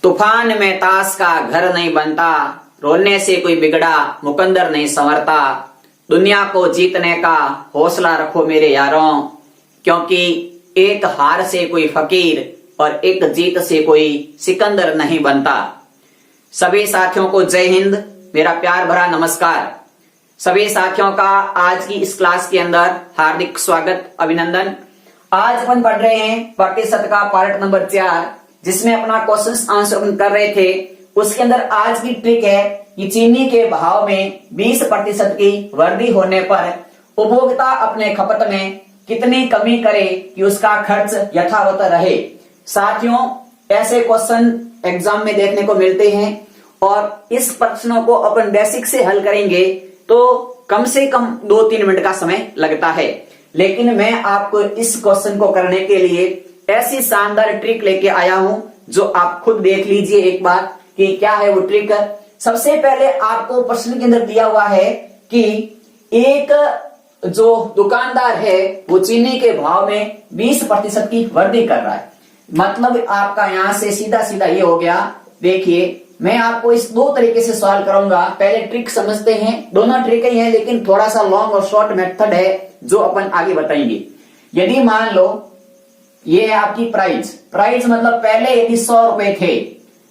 तूफान में ताश का घर नहीं बनता, रोने से कोई बिगड़ा मुकंदर नहीं संवरता। दुनिया को जीतने का हौसला रखो मेरे यारों, क्योंकि एक हार से कोई फकीर और एक जीत से कोई सिकंदर नहीं बनता। सभी साथियों को जय हिंद, मेरा प्यार भरा नमस्कार। सभी साथियों का आज की इस क्लास के अंदर हार्दिक स्वागत, अभिनंदन। आज अपन पढ़ रहे हैं प्रतिशत का पार्ट नंबर 4, जिसमें अपना क्वेश्चन आंसर कर रहे थे। उसके अंदर आज की ट्रिक है कि चीनी के भाव में 20% की वृद्धि होने पर उपभोक्ता अपने खपत में कितनी कमी करे कि उसका खर्च यथावत रहे। साथियों, ऐसे क्वेश्चन एग्जाम में देखने को मिलते हैं और इस प्रश्नों को अपन बेसिक से हल करेंगे तो कम से कम 2-3 मिनट का समय लगता है। लेकिन मैं आपको इस क्वेश्चन को करने के लिए ऐसी शानदार ट्रिक लेके आया हूं जो आप खुद देख लीजिए एक बार कि क्या है वो ट्रिक। सबसे पहले आपको प्रश्न के अंदर दिया हुआ है कि एक जो दुकानदार है वो चीनी के भाव में 20% की वृद्धि कर रहा है। मतलब आपका यहां से सीधा सीधा ये हो गया। देखिए, मैं आपको इस 2 तरीके से सॉल्व करूंगा। पहले ट्रिक समझते हैं। दोनों ट्रिक ही है लेकिन थोड़ा सा लॉन्ग और शॉर्ट मेथड है जो अपन आगे बताएंगे। यदि मान लो ये है आपकी प्राइस मतलब पहले यदि 100 रुपए थे,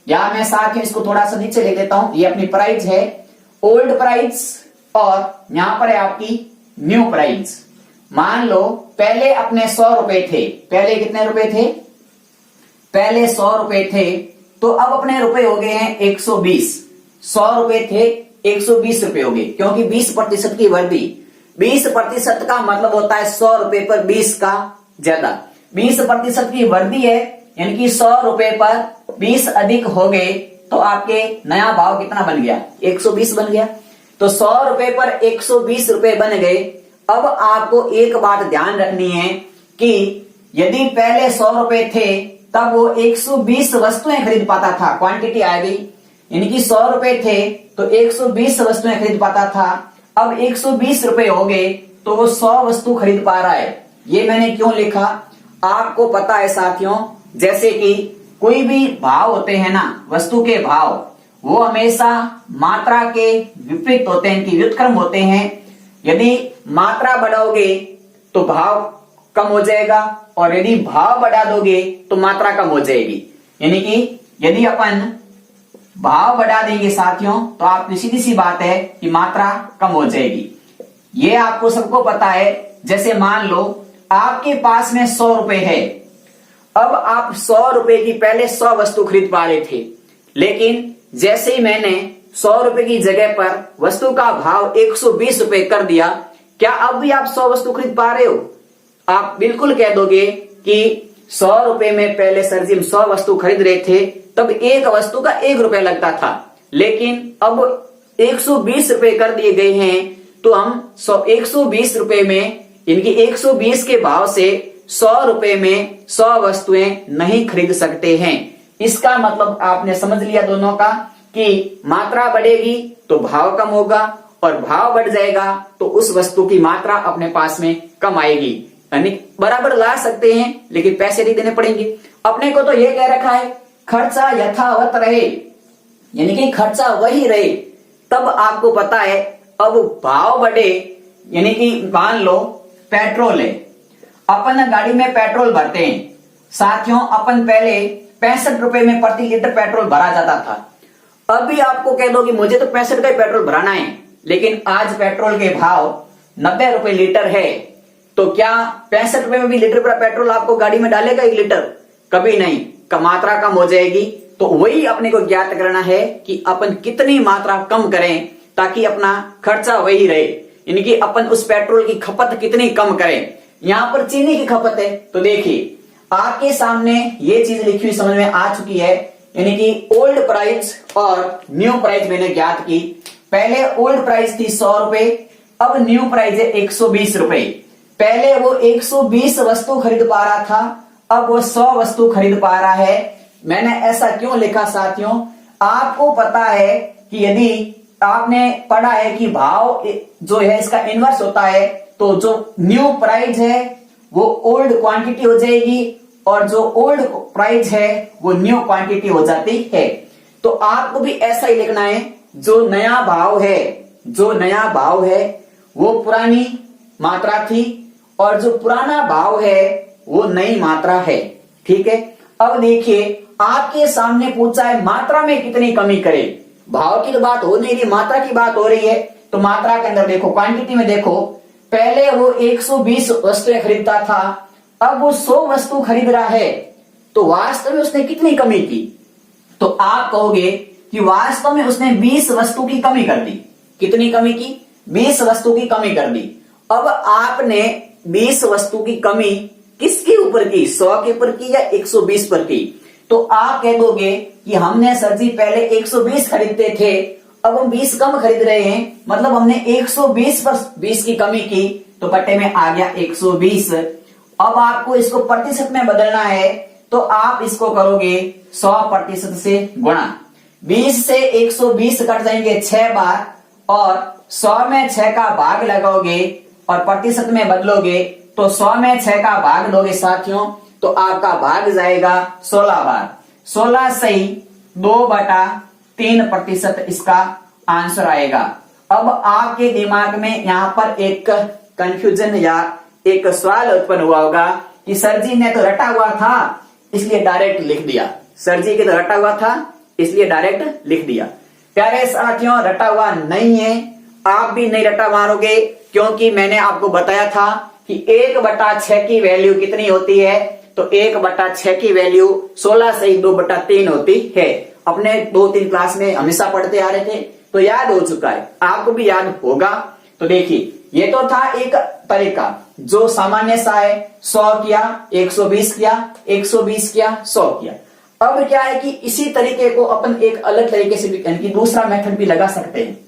या मैं साथ ही इसको थोड़ा सा नीचे ले लेता हूं। ये अपनी प्राइस है, ओल्ड प्राइस, और यहां पर है आपकी न्यू प्राइस। मान लो पहले अपने 100 रुपए थे, पहले कितने रुपए थे? पहले 100 रुपए थे, तो अब अपने रुपए हो गए हैं 120। 100 रुपए थे, 120 रुपए हो गए, क्योंकि 20% की वृद्धि। 20% का मतलब होता है 100 रुपए पर 20 का ज्यादा। 20% की वृद्धि है, यानी कि 100 रुपए पर 20 अधिक हो गए तो आपके नया भाव कितना बन गया? 120 बन गया। तो 100 रुपए पर 120 रुपए बन गए। अब आपको एक बात ध्यान रखनी है कि यदि पहले 100 रुपए थे तब वो 120 वस्तुएं खरीद पाता था। क्वांटिटी आ गई, यानी कि 100 रुपए थे तो 120 वस्तुएं खरीद पाता था। अब 120 रुपए हो गए तो वो 100 वस्तु खरीद पा रहा है। ये मैंने क्यों लिखा आपको पता है साथियों। जैसे कि कोई भी भाव होते हैं ना, वस्तु के भाव, वो हमेशा मात्रा के विपरीत होते हैं, कि व्युत्क्रम होते हैं। यदि मात्रा बढ़ाओगे तो भाव कम हो जाएगा, और यदि भाव बढ़ा दोगे तो मात्रा कम हो जाएगी। यानी कि यदि अपन भाव बढ़ा देंगे साथियों तो आपकी सीधी सी बात है कि मात्रा कम हो जाएगी। ये आपको सबको पता है। जैसे मान लो आपके पास में 100 रुपए है। अब आप 100 रुपए की पहले 100 वस्तु खरीद पा रहे थे, लेकिन जैसे ही मैंने 100 रुपए की जगह पर वस्तु का भाव 120 रुपए कर दिया, क्या अब भी आप 100 वस्तु खरीद पा रहे हो? आप बिल्कुल कह दोगे कि 100 रुपए में पहले सर जी हम 100 वस्तु खरीद रहे थे, तब एक वस्तु का 1 रुपए लगता था, लेकिन अब 120 रुपए कर दिए गए हैं तो हम 120 रुपए में, इनकी 120 के भाव से 100 रुपए में 100 वस्तुएं नहीं खरीद सकते हैं। इसका मतलब आपने समझ लिया दोनों का कि मात्रा बढ़ेगी तो भाव कम होगा, और भाव बढ़ जाएगा तो उस वस्तु की मात्रा अपने पास में कम आएगी। यानी बराबर ला सकते हैं लेकिन पैसे नहीं देने पड़ेंगे। अपने को तो यह कह रखा है खर्चा यथावत रहे, यानी कि खर्चा वही रहे। तब आपको पता है अब भाव बढ़े, यानी कि मान लो पेट्रोल है, अपन गाड़ी में पेट्रोल भरते हैं साथियों। अपन पहले 65 रुपए में प्रति लीटर पेट्रोल भरा जाता था। अभी आपको कह दो कि मुझे तो 65 का ही पेट्रोल भराना है, लेकिन आज पेट्रोल के भाव 90 रुपए लीटर है, तो क्या 65 रुपए में भी लीटर पर पेट्रोल आपको गाड़ी में डालेगा 1 लीटर? कभी नहीं। मात्रा कम हो जाएगी। तो वही अपने को ज्ञात करना है कि अपन कितनी मात्रा कम करें ताकि अपना खर्चा वही रहे, यानी कि अपन उस पेट्रोल की खपत कितनी कम करें। यहां पर चीनी की खपत है, तो देखिए आपके सामने ये चीज लिखी हुई समझ में आ चुकी है, यानी कि ओल्ड प्राइस और न्यू प्राइस मैंने ज्ञात की। पहले ओल्ड प्राइस थी 100 रुपए, अब न्यू प्राइस है 120 रुपए। पहले वो 120 वस्तु खरीद पा रहा था, अब वो 100 वस्तु खरीद पा रहा है। मैंने ऐसा क्यों लिखा साथियों? आपको पता है कि यदि आपने पढ़ा है कि भाव जो है इसका इनवर्स होता है, तो जो न्यू प्राइस है वो ओल्ड क्वांटिटी हो जाएगी और जो ओल्ड प्राइस है वो न्यू क्वांटिटी हो जाती है। तो आपको भी ऐसा ही लिखना है, जो नया भाव है, जो नया भाव है वो पुरानी मात्रा थी और जो पुराना भाव है वो नई मात्रा है। ठीक है, अब देखिए आपके सामने पूछा है मात्रा में कितनी कमी करे। भाव की तो बात हो नहीं रही, मात्रा की बात हो रही है। तो मात्रा के अंदर देखो, क्वांटिटी में देखो, पहले वो 120 वस्तुएं खरीदता था, अब वो 100 वस्तु खरीद रहा है, तो वास्तव में उसने कितनी कमी की? तो आप कहोगे कि वास्तव में उसने 20 वस्तु की कमी कर दी। कितनी कमी की? 20 वस्तु की कमी कर दी। अब आपने 20 वस्तु की कमी किसके ऊपर की? 100 के ऊपर की या 120 पर की? तो आप कह दोगे कि हमने सर जी पहले 120 खरीदते थे, अब हम 20 कम खरीद रहे हैं, मतलब हमने 120 पर 20 की कमी की, तो पट्टे में आ गया 120। अब आपको इसको प्रतिशत में बदलना है, तो आप इसको करोगे 100% से गुणा। 20 से 120 कट जाएंगे 6 बार, और 100 में 6 का भाग लगाओगे और प्रतिशत में बदलोगे, तो 100 में 6 का भाग लोगे साथियों, तो आपका भाग जाएगा 16 बार। 16 सही 2/3% इसका आंसर आएगा। अब आपके दिमाग में यहां पर एक कंफ्यूजन या एक सवाल उत्पन्न हुआ होगा कि सर जी ने तो रटा हुआ था इसलिए डायरेक्ट लिख दिया। सर जी के तो रटा हुआ था इसलिए डायरेक्ट लिख दिया। प्यारे साथियों, रटा हुआ नहीं है, आप भी नहीं रटा मारोगे, क्योंकि मैंने आपको बताया था कि 1/6 की वैल्यू कितनी होती है। तो 1/6 की वैल्यू 16 से 2/3 होती है। अपने 2-3 क्लास में हमेशा पढ़ते आ रहे थे, तो याद हो चुका है, आपको भी याद होगा। तो देखिए, ये तो था एक तरीका जो सामान्य सा है। 100 किया, 120 किया, 120 किया, 100 किया। अब क्या है कि इसी तरीके को अपन एक अलग तरीके से भी, यानी कि दूसरा मेथड भी लगा सकते हैं।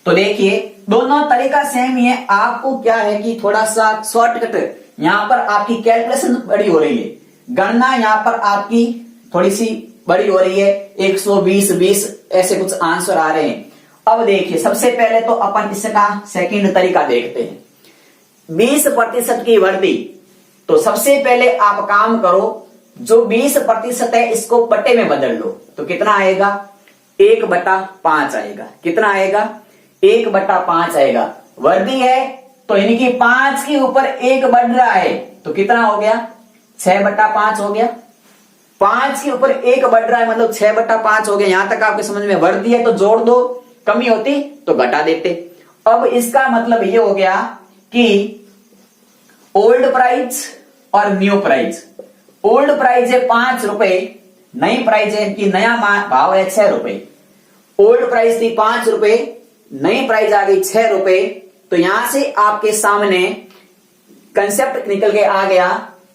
तो देखिए, दोनों तरीका सेम ही है। आपको क्या है कि थोड़ा सा शॉर्टकट, यहां पर आपकी कैलकुलेशन बड़ी हो रही है, गणना यहां पर आपकी थोड़ी सी बड़ी हो रही है। 120, 20 ऐसे कुछ आंसर आ रहे हैं। अब देखिए, सबसे पहले तो अपन इसका सेकंड तरीका देखते हैं, 20% की वृद्धि। तो सबसे पहले आप काम करो, जो 20% है इसको बटे में बदल लो, तो कितना आएगा? 1/5 आएगा। कितना आएगा? 1/5 आएगा। वृद्धि है तो यानी कि 5 के ऊपर 1 बढ़ रहा है, तो कितना हो गया? 6/5 हो गया। 5 के ऊपर 1 बढ़ रहा है मतलब 6/5 हो गया। यहां तक आपके समझ में? वृद्धि है तो जोड़ दो, कमी होती तो घटा देते। अब इसका मतलब ये हो गया कि ओल्ड प्राइस और न्यू प्राइस। ओल्ड प्राइस है 5 रुपए, नई प्राइस है कि नया भाव है 6 रुपए। ओल्ड प्राइस थी 5 रुपए, नई प्राइस आ गई 6 रुपए। तो यहां से आपके सामने कंसेप्ट निकल के आ गया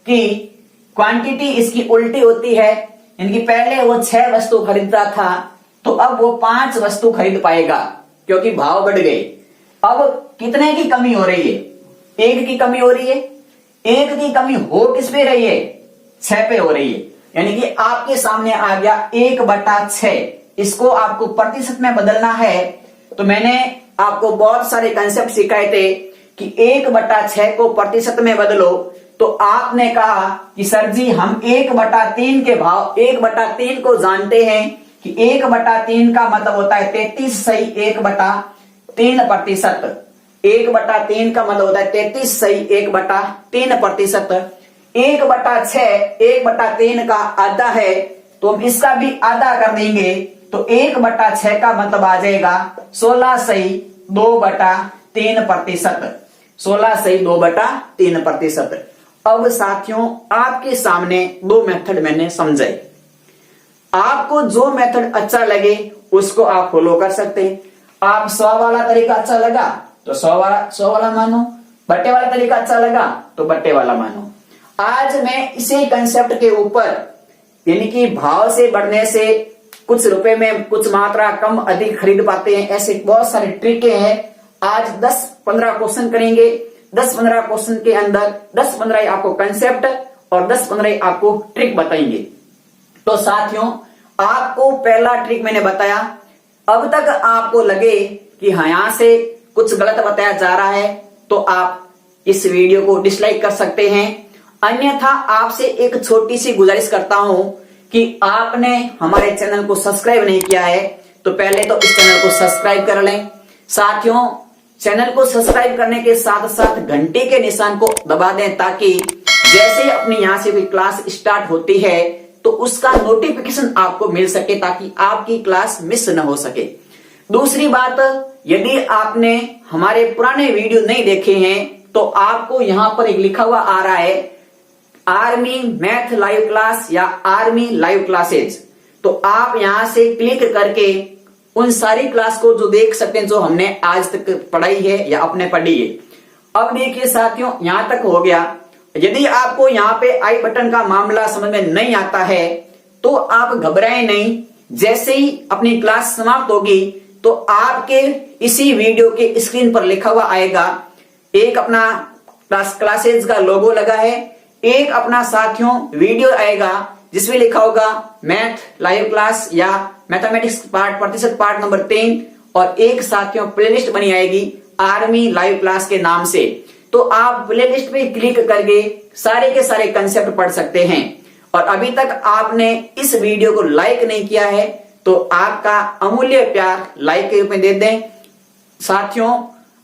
कि क्वांटिटी इसकी उल्टी होती है, यानी कि पहले वो 6 वस्तु खरीदता था, तो अब वो 5 वस्तु खरीद पाएगा क्योंकि भाव बढ़ गए। अब कितने की कमी हो रही है? 1 की कमी हो रही है। 1 की कमी हो किस पे रही है? 6 पे हो रही है। यानी कि आपके सामने आ गया 1/6। इसको आपको प्रतिशत में बदलना है। तो मैंने आपको बहुत सारे कंसेप्ट सिखाए थे कि 1/6 को प्रतिशत में बदलो। तो आपने कहा कि सर जी हम 1/3 के भाव, 1/3 को जानते हैं कि 1/3 का मतलब होता है 33 सही 1/3%। 1/3 का मतलब होता है 33 सही 1/3%। 1/6 1/3 का आधा है, तो हम इसका भी आधा कर देंगे, तो 1/6 का मतलब आ जाएगा 16 सही 2/3%। 16 सही 2/3%। अब साथियों, आपके सामने 2 मेथड मैंने समझाए। आपको जो मेथड अच्छा लगे उसको आप फॉलो कर सकते हैं। आप 100 वाला तरीका अच्छा लगा तो 100 वाला मानो, बट्टे वाला तरीका अच्छा लगा तो बट्टे वाला मानो। आज मैं इसी कंसेप्ट के ऊपर, यानी कि भाव से बढ़ने से कुछ रुपए में कुछ मात्रा कम अधिक खरीद पाते हैं, ऐसे बहुत सारे ट्रिक हैं। आज 10-15 क्वेश्चन करेंगे। 10-15 क्वेश्चन के अंदर 10-15 आपको कंसेप्ट और 10-15 आपको ट्रिक बताएंगे। तो साथियों, आपको पहला ट्रिक मैंने बताया। अब तक आपको लगे कि हाँ यहां से कुछ गलत बताया जा रहा है, तो आप इस वीडियो को डिसलाइक कर सकते हैं। अन्यथा आपसे एक छोटी सी गुजारिश करता हूं कि आपने हमारे चैनल को सब्सक्राइब नहीं किया है तो पहले तो इस चैनल को सब्सक्राइब कर लें। साथियों, चैनल को सब्सक्राइब करने के साथ साथ घंटे के निशान को दबा दें ताकि जैसे अपनी यहां से कोई क्लास स्टार्ट होती है तो उसका नोटिफिकेशन आपको मिल सके ताकि आपकी क्लास मिस न हो सके। दूसरी बात, यदि आपने हमारे पुराने वीडियो नहीं देखे हैं तो आपको यहां पर एक लिखा हुआ आ रहा है आर्मी मैथ लाइव क्लास या आर्मी लाइव क्लासेज। तो आप यहां से क्लिक करके उन सारी क्लास को जो देख सकते हैं जो हमने आज तक पढ़ाई है या अपने पढ़ी है। अब देखिए साथियों, यहां तक हो गया। यदि आपको यहां पे आई बटन का मामला समझ में नहीं आता है तो आप घबराएं नहीं। जैसे ही अपनी क्लास समाप्त होगी तो आपके इसी वीडियो के स्क्रीन पर लिखा हुआ आएगा, एक अपना क्लासेज का लोगो लगा है, एक अपना साथियों वीडियो आएगा जिसमें लिखा होगा मैथ लाइव क्लास या मैथमेटिक्स प्रतिशत पार्ट नंबर 3 और एक साथियों प्लेलिस्ट बनी आएगी आर्मी लाइव क्लास के नाम से। तो आप प्लेलिस्ट पे क्लिक करके सारे के सारे कंसेप्ट पढ़ सकते हैं। और अभी तक आपने इस वीडियो को लाइक नहीं किया है तो आपका अमूल्य प्यार लाइक के रूप में दे दें। साथियों,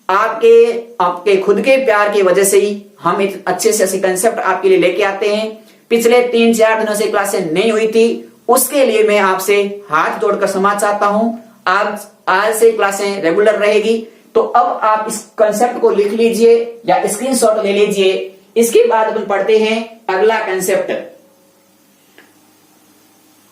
आपके खुद के प्यार की वजह से ही हम एक अच्छे से अच्छे कंसेप्ट आपके लिए लेके आते हैं। पिछले 3-4 दिनों से क्लासें नहीं हुई थी, उसके लिए मैं आपसे हाथ जोड़कर क्षमा चाहता हूं। आज से क्लासें रेगुलर रहेगी। तो अब आप इस कंसेप्ट को लिख लीजिए या स्क्रीनशॉट ले लीजिए। इसके बाद अपन पढ़ते हैं अगला कंसेप्ट।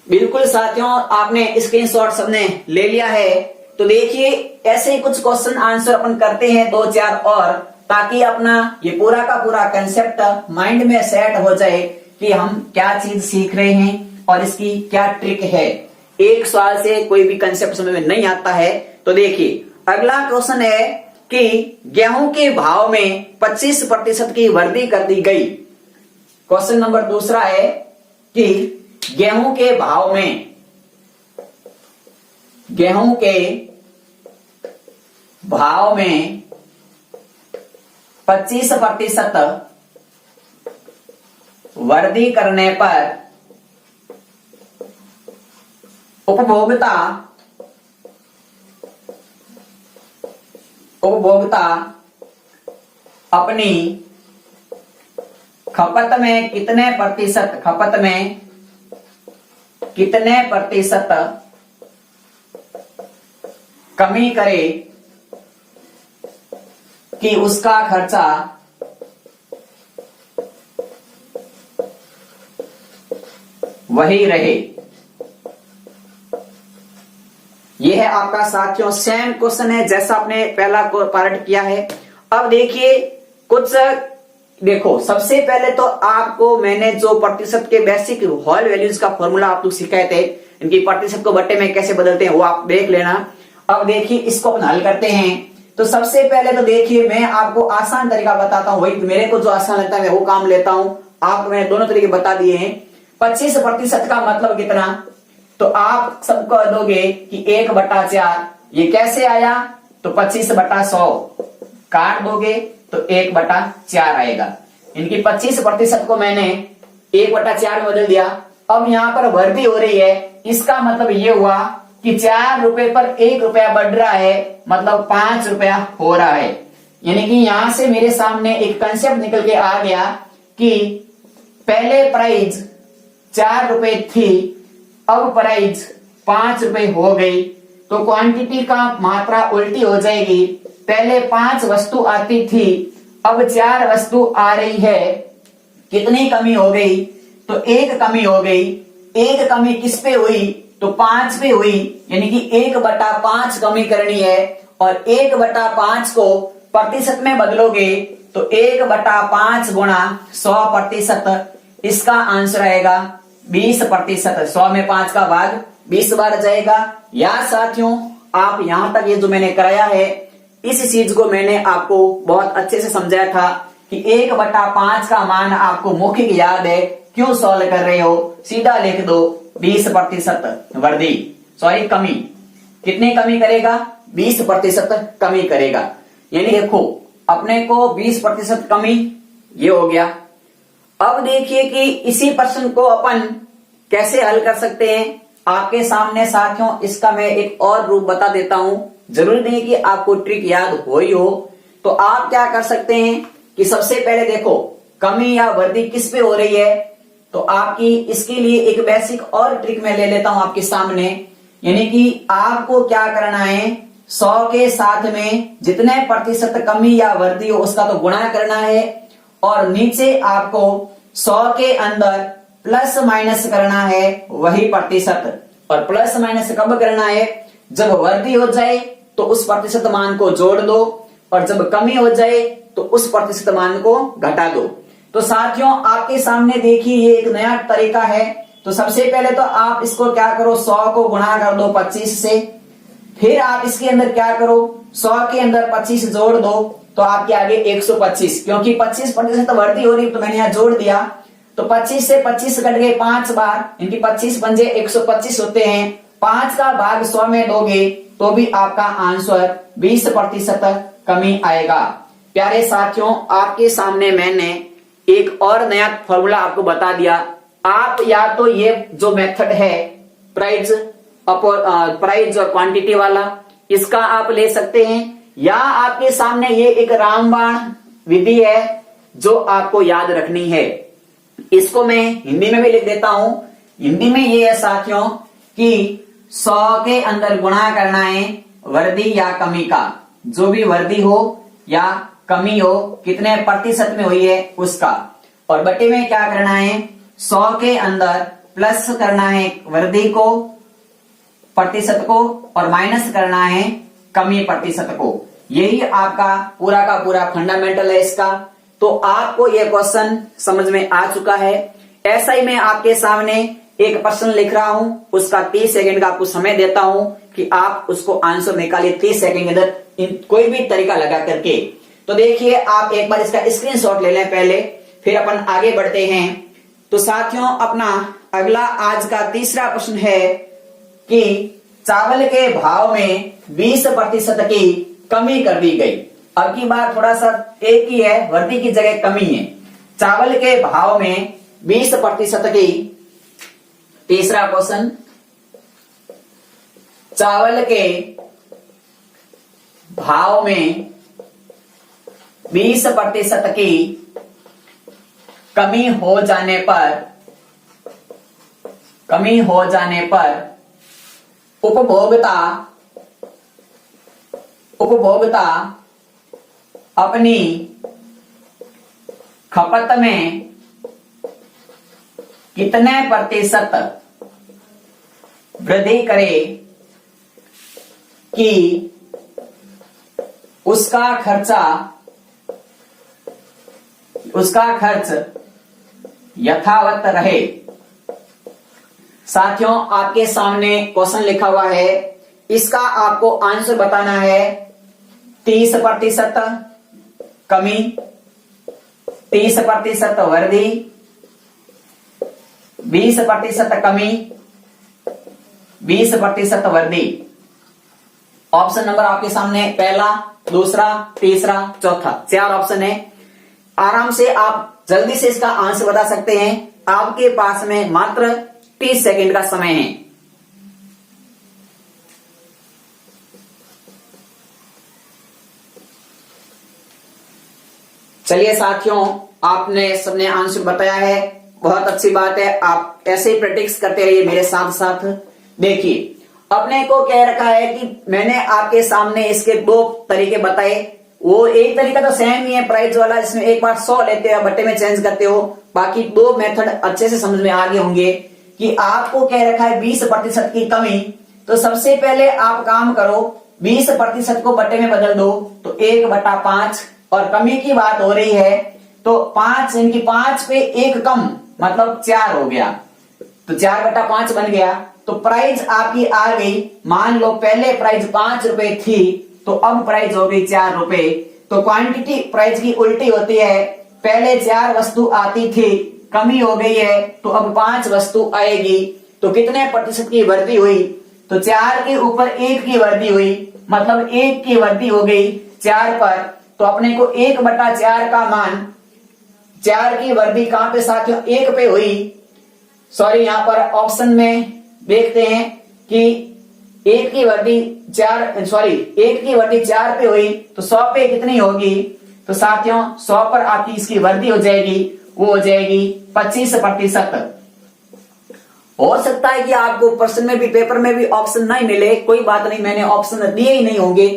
बिल्कुल साथियों, आपने स्क्रीनशॉट सबने ले लिया है तो देखिए ऐसे ही कुछ क्वेश्चन आंसर अपन करते हैं 2-4 और, ताकि अपना ये पूरा का पूरा कंसेप्ट माइंड में सेट हो जाए कि हम क्या चीज सीख रहे हैं और इसकी क्या ट्रिक है। एक सवाल से कोई भी कंसेप्ट समझ में नहीं आता है तो देखिए अगला क्वेश्चन है कि गेहूं के भाव में 25% की वृद्धि कर दी गई। क्वेश्चन नंबर दूसरा है कि गेहूं के भाव में 25% वृद्धि करने पर उपभोक्ता अपनी खपत में कितने प्रतिशत कमी करे कि उसका खर्चा वही रहे। यह है आपका साथियों सेम क्वेश्चन है जैसा आपने पहला पार्ट किया है। अब देखिए देखो सबसे पहले तो आपको मैंने जो प्रतिशत के बेसिक होल वैल्यूज का फॉर्मूला आप लोग सिखाए थे, इनकी प्रतिशत को बट्टे में कैसे बदलते हैं वो आप देख लेना। अब देखिए इसको अपन हल करते हैं। तो सबसे पहले तो देखिए मैं आपको आसान तरीका बताता हूं, वही मेरे को जो आसान लगता है मैं वो काम लेता हूं। आपको मैंने दोनों तरीके बता दिए हैं। 25% का मतलब कितना, तो आप सबको दोगे कि 1/4। ये कैसे आया, तो 25/100 काट दोगे तो 1/4 आएगा। इनकी 25% को मैंने 1/4 में बदल दिया। अब यहां पर वृद्धि हो रही है, इसका मतलब ये हुआ कि 4 रुपए पर 1 रुपया बढ़ रहा है, मतलब 5 रुपया हो रहा है। यानी कि यहां से मेरे सामने एक कंसेप्ट निकल के आ गया कि पहले प्राइस 4 रुपए थी, अब प्राइस 5 रुपए हो गई। तो क्वांटिटी का मात्रा उल्टी हो जाएगी। पहले 5 वस्तु आती थी, अब 4 वस्तु आ रही है। कितनी कमी हो गई, तो 1 कमी हो गई। 1 कमी किस पे हुई, तो 5 पे हुई। यानी कि 1/5 कमी करनी है और 1/5 को प्रतिशत में बदलोगे तो 1/5 गुणा 100%, इसका आंसर आएगा 20%। 100 में 5 का भाग 20 बार जाएगा। या साथियों आप यहां तक ये जो मैंने कराया है इस चीज को मैंने आपको बहुत अच्छे से समझाया था कि 1/5 का मान आपको मौखिक याद है, क्यों सॉल्व कर रहे हो, सीधा लिख दो 20% वृद्धि, सॉरी कमी। कितनी कमी करेगा, 20% कमी करेगा। यानी देखो अपने को 20% कमी ये हो गया। अब देखिए कि इसी प्रश्न को अपन कैसे हल कर सकते हैं आपके सामने साथियों। इसका मैं एक और रूप बता देता हूं। जरूरी नहीं कि आपको ट्रिक याद हो ही हो, तो आप क्या कर सकते हैं कि सबसे पहले देखो कमी या वृद्धि किस पे हो रही है, तो आपकी इसके लिए एक बेसिक और ट्रिक मैं ले लेता हूं आपके सामने। यानी कि आपको क्या करना है, 100 के साथ में जितने प्रतिशत कमी या वृद्धि हो उसका तो गुणा करना है, और नीचे आपको 100 के अंदर प्लस माइनस करना है वही प्रतिशत। और प्लस माइनस कब करना है, जब वृद्धि हो जाए तो उस प्रतिशत मान को जोड़ दो, और जब कमी हो जाए तो उस प्रतिशत मान को घटा दो। तो साथियों आपके सामने देखिए ये एक नया तरीका है। तो सबसे पहले तो आप इसको क्या करो, 100 को गुणा कर दो 25 से, फिर आप इसके अंदर क्या करो, 100 के अंदर 25 जोड़ दो, तो आपके आगे 125, क्योंकि 25% वृद्धि हो रही तो मैंने यहां जोड़ दिया। तो 25 से 25 कट गए 5 बार, इनकी 25 पंजे 125 होते हैं। 5 का भाग 100 में दोगे तो भी आपका आंसर 20% कमी आएगा। प्यारे साथियों आपके सामने मैंने एक और नया फॉर्मूला आपको बता दिया। आप या तो ये जो मेथड है प्राइस और क्वांटिटी वाला, इसका आप ले सकते हैं, या आपके सामने ये एक रामबाण विधि है जो आपको याद रखनी है। इसको मैं हिंदी में भी लिख देता हूं। हिंदी में ये है साथियों कि 100 के अंदर गुणा करना है वृद्धि या कमी का, जो भी वृद्धि हो या कमी हो कितने प्रतिशत में हुई है उसका, और बटे में क्या करना है, 100 के अंदर प्लस करना है वृद्धि को प्रतिशत को, और माइनस करना है कमी प्रतिशत को। यही आपका पूरा का पूरा फंडामेंटल है इसका। तो आपको यह क्वेश्चन समझ में आ चुका है। ऐसा ही मैं आपके सामने एक प्रश्न लिख रहा हूं, उसका 30 सेकंड का आपको समय देता हूं कि आप उसको आंसर निकालिए 30 सेकंड के अंदर कोई भी तरीका लगा करके। तो देखिए आप एक बार इसका स्क्रीनशॉट ले लें पहले, फिर अपन आगे बढ़ते हैं। तो साथियों अपना अगला आज का तीसरा प्रश्न है कि चावल के भाव में 20% की कमी कर दी गई। अब की बात थोड़ा सा एक ही है, वृद्धि की जगह कमी है। चावल के भाव में 20% की, तीसरा क्वेश्चन, चावल के भाव में 20% की कमी हो जाने पर उपभोक्ता अपनी खपत में कितने प्रतिशत वृद्धि करे कि उसका खर्च यथावत रहे। साथियों आपके सामने क्वेश्चन लिखा हुआ है, इसका आपको आंसर बताना है। 30% कमी, 30% वृद्धि, 20% कमी, 20% वृद्धि। ऑप्शन नंबर आपके सामने पहला, दूसरा, तीसरा, चौथा, 4 ऑप्शन है। आराम से आप जल्दी से इसका आंसर बता सकते हैं। आपके पास में मात्र 30 सेकंड का समय है। चलिए साथियों आपने सबने आंसर बताया है, बहुत अच्छी बात है। आप ऐसे ही प्रैक्टिस करते रहिए मेरे साथ साथ। देखिए अपने को कह रखा है कि मैंने आपके सामने इसके 2 तरीके बताए। वो एक तरीका तो सेम ही है प्राइस वाला, जिसमें एक बार 100 लेते हो बट्टे में चेंज करते हो। बाकी 2 मेथड अच्छे से समझ में आ गए होंगे कि आपको कह रखा है 20% की कमी। तो सबसे पहले आप काम करो, 20% को बट्टे में बदल दो तो 1/5, और कमी की बात हो रही है तो 5 इनकी 5 पे 1 कम मतलब 4 हो गया, तो 4/5 बन गया। तो प्राइस आपकी आ गई, मान लो पहले प्राइस 5 रुपए थी तो अब प्राइस हो गई 4 रुपए। तो क्वांटिटी प्राइस की उल्टी होती है, पहले 4 वस्तु आती थी, कमी हो गई है तो अब 5 वस्तु आएगी। तो कितने प्रतिशत की वृद्धि हुई, तो 4 के ऊपर 1 की वृद्धि हुई, मतलब 1 की वृद्धि हो गई 4 पर। तो अपने को 1/4 का मान 4 की वृद्धि कहां पे साथियों 1 पे हुई, सॉरी यहां पर ऑप्शन में देखते हैं कि 1 की वृद्धि 4 पे हुई तो 100 पे कितनी होगी, तो साथियों 100 पर आपकी इसकी वृद्धि हो जाएगी, वो हो जाएगी 25%। हो सकता है कि आपको प्रश्न में भी पेपर में भी ऑप्शन नहीं मिले, कोई बात नहीं, मैंने ऑप्शन दिए ही नहीं होंगे,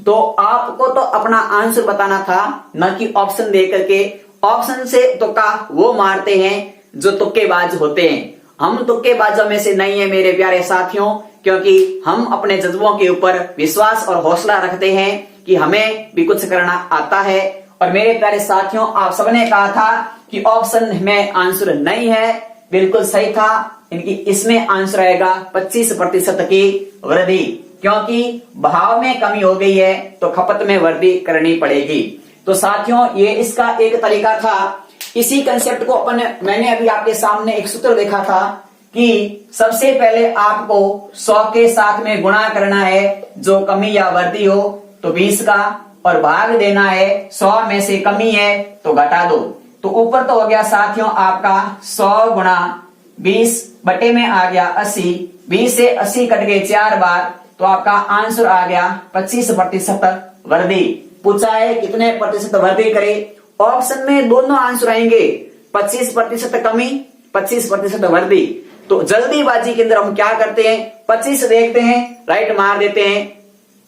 तो आपको तो अपना आंसर बताना था, न कि ऑप्शन दे करके। ऑप्शन से तुक्का वो मारते हैं जो तुक्केबाज होते हैं, हम तुक्केबाजों में से नहीं है मेरे प्यारे साथियों, क्योंकि हम अपने जज्बों के ऊपर विश्वास और हौसला रखते हैं कि हमें भी कुछ करना आता है। और मेरे प्यारे साथियों, आप सबने कहा था कि ऑप्शन में आंसर नहीं है, बिल्कुल सही था, इनकी इसमें आंसर आएगा 25% की वृद्धि, क्योंकि भाव में कमी हो गई है तो खपत में वृद्धि करनी पड़ेगी। तो साथियों ये इसका एक तरीका था। इसी कंसेप्ट को मैंने अभी आपके सामने एक सूत्र देखा था कि सबसे पहले आपको 100 के साथ में गुणा करना है, जो कमी या वृद्धि हो तो 20 का, और भाग देना है, 100 में से कमी है तो घटा दो। तो ऊपर तो हो गया साथियों आपका 100 गुणा 20 बटे में आ गया 80, 20 से 80 कट गए 4 बार, तो आपका आंसर आ गया 25% वृद्धि। पूछा है कितने प्रतिशत वृद्धि करे, ऑप्शन में दोनों आंसर आएंगे, 25% कमी, 25% वृद्धि। तो जल्दीबाजी के अंदर हम क्या करते हैं, 25 देखते हैं, राइट मार देते हैं,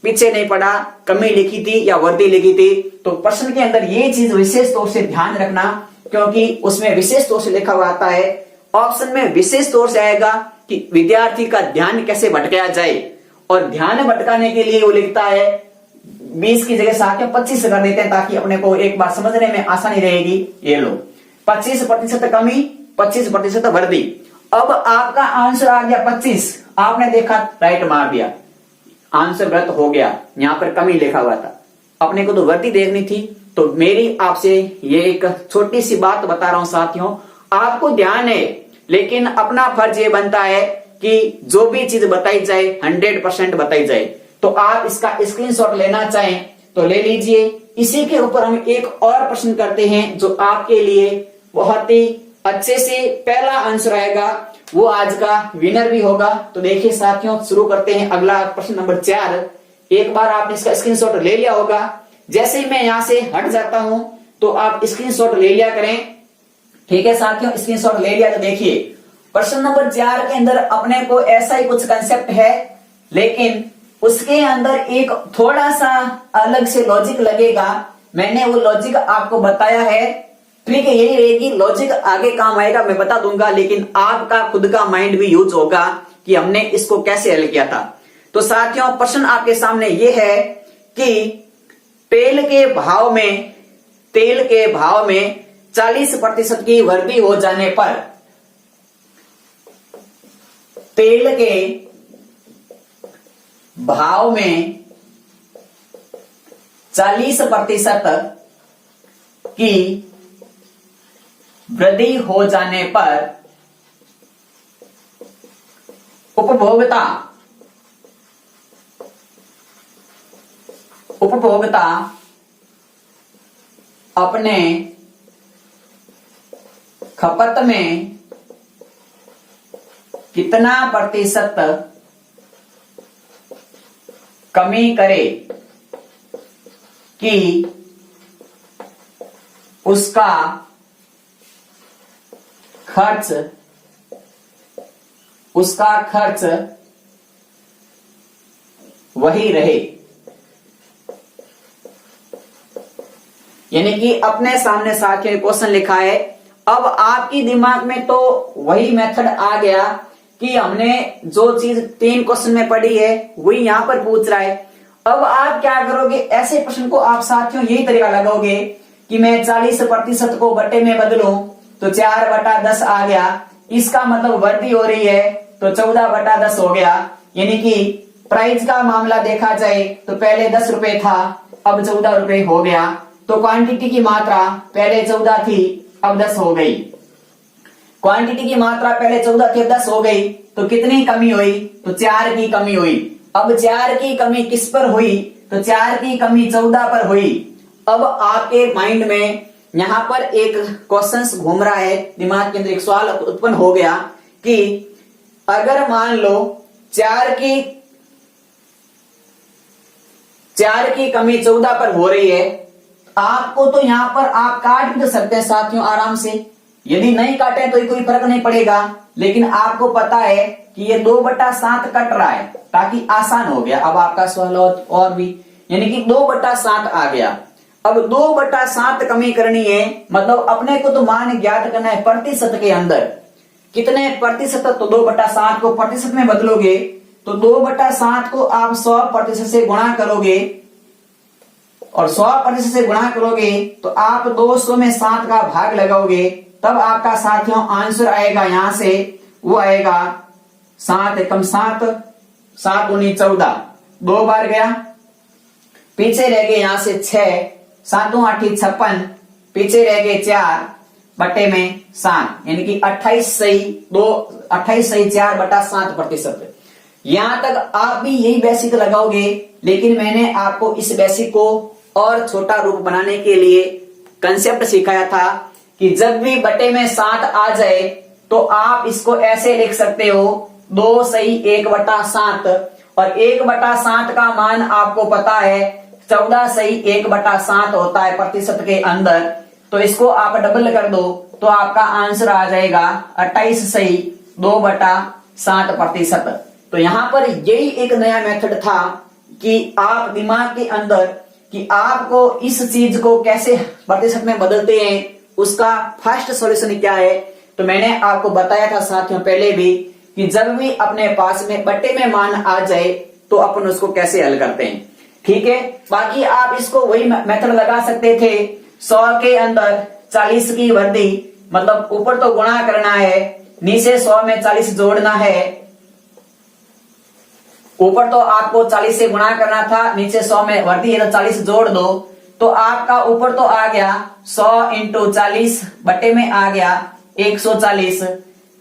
पीछे नहीं पड़ा, कमी लिखी थी या वृद्धि लिखी थी। तो प्रश्न के अंदर ये चीज विशेष तौर से ध्यान रखना, क्योंकि उसमें विशेष तौर से लिखा हुआ आता है, ऑप्शन में विशेष तौर से आएगा कि विद्यार्थी का ध्यान कैसे भटकाया जाए, और ध्यान भटकाने के लिए वो लिखता है 20 की जगह साथ में 25 कर देते हैं, ताकि अपने को एक बार समझने में आसानी रहेगी। ये लो 25% कमी, 25% वृद्धि। अब आपका आंसर आ गया 25, आपने देखा राइट मार दिया, आंसर गलत हो गया, यहां पर कमी लिखा हुआ था, अपने को तो वृद्धि देखनी थी। तो मेरी आपसे ये एक छोटी सी बात बता रहा हूं साथियों, आपको ध्यान है, लेकिन अपना फर्ज ये बनता है कि जो भी चीज बताई जाए 100% बताई जाए। तो आप इसका स्क्रीनशॉट लेना चाहें तो ले लीजिए। इसी के ऊपर हम एक और प्रश्न करते हैं, जो आपके लिए बहुत ही अच्छे से पहला आंसर आएगा, वो आज का विनर भी होगा। तो देखिए साथियों, शुरू करते हैं अगला प्रश्न नंबर 4। एक बार आपने इसका स्क्रीनशॉट ले लिया होगा, जैसे ही मैं यहां से हट जाता हूं तो आप स्क्रीनशॉट ले लिया करें, ठीक है साथियों। स्क्रीनशॉट ले लिया तो देखिए प्रश्न नंबर 4 के अंदर अपने को ऐसा ही कुछ कंसेप्ट है, लेकिन उसके अंदर एक थोड़ा सा अलग से लॉजिक लगेगा। मैंने वो लॉजिक आपको बताया है, ट्रिक यही रहेगी, लॉजिक आगे काम आएगा, मैं बता दूंगा, लेकिन आपका खुद का माइंड भी यूज होगा कि हमने इसको कैसे हल किया था। तो साथियों प्रश्न आपके सामने ये है कि तेल के भाव में 40% की वृद्धि हो जाने पर तेल के भाव में 40% की वृद्धि हो जाने पर उपभोक्ता अपने खपत में कितना प्रतिशत कमी करे कि उसका खर्च वही रहे। यानी कि अपने सामने साथियों क्वेश्चन लिखा है, अब आपकी दिमाग में तो वही मेथड आ गया कि हमने जो चीज 3 क्वेश्चन में पढ़ी है वही यहां पर पूछ रहा है। अब आप क्या करोगे, ऐसे प्रश्न को आप साथियों यही तरीका लगाओगे कि मैं 40% को बटे में बदलूं तो 4/10 आ गया, इसका मतलब वृद्धि हो रही है तो 14/10 हो गया। यानी कि प्राइस का मामला देखा जाए तो पहले 10 रुपए था, अब 14 रुपए हो गया। तो क्वांटिटी की मात्रा पहले 14 थी, अब 10 हो गई। क्वांटिटी की मात्रा पहले 14 थी, अब 10 हो गई, तो कितनी कमी हुई, तो 4 की कमी हुई। अब 4 की कमी किस पर हुई, तो 4 की कमी 14 पर हुई। अब आपके माइंड में यहाँ पर एक क्वेश्चन घूम रहा है दिमाग के अंदर, एक सवाल उत्पन्न हो गया कि अगर मान लो 4 की कमी 14 पर हो रही है, आपको तो यहां पर आप काट भी तो सकते हैं साथियों आराम से, यदि नहीं काटे तो कोई फर्क नहीं पड़ेगा, लेकिन आपको पता है कि ये 2/7 कट रहा है, ताकि आसान हो गया। अब आपका सवाल और भी, यानी कि 2/7 आ गया। अब 2/7 कमी करनी है, मतलब अपने को तो मान ज्ञात करना है प्रतिशत के अंदर, कितने प्रतिशत, तो 2/7 को प्रतिशत में बदलोगे तो 2/7 को आप 100% से गुणा करोगे, और 100% से गुणा करोगे तो आप 200 में 7 का भाग लगाओगे, तब आपका साथियों आंसर आएगा यहां से, वो आएगा 7 एकम 7, 7 दूनी 14, 2 बार गया, पीछे रह गए यहां से 6, 7 8 56, पीछे रह गए 4 बटे में 7, यानी कि 28 सही 4/7%। यहां तक आप भी यही बेसिक लगाओगे, लेकिन मैंने आपको इस बेसिक को और छोटा रूप बनाने के लिए कंसेप्ट सिखाया था कि जब भी बटे में 7 आ जाए तो आप इसको ऐसे लिख सकते हो 2 सही 1/7, और 1/7 का मान आपको पता है 14 सही 1/7 होता है प्रतिशत के अंदर, तो इसको आप डबल कर दो तो आपका आंसर आ जाएगा 28 सही 2/7%। तो यहां पर यही एक नया मेथड था कि आप दिमाग के अंदर कि आपको इस चीज को कैसे प्रतिशत में बदलते हैं, उसका फर्स्ट सॉल्यूशन क्या है। तो मैंने आपको बताया था साथियों पहले भी कि जब भी अपने पास में बट्टे में मान आ जाए तो अपन उसको कैसे हल करते हैं, ठीक है। बाकी आप इसको वही मेथड लगा सकते थे, 100 के अंदर 40 की वृद्धि, मतलब ऊपर तो गुणा करना है, नीचे 100 में 40 जोड़ना है, ऊपर तो आपको 40 से गुणा करना था, नीचे 100 में वृद्धि है तो 40 जोड़ दो, तो आपका ऊपर तो आ गया 100 × 40 बटे में आ गया 140,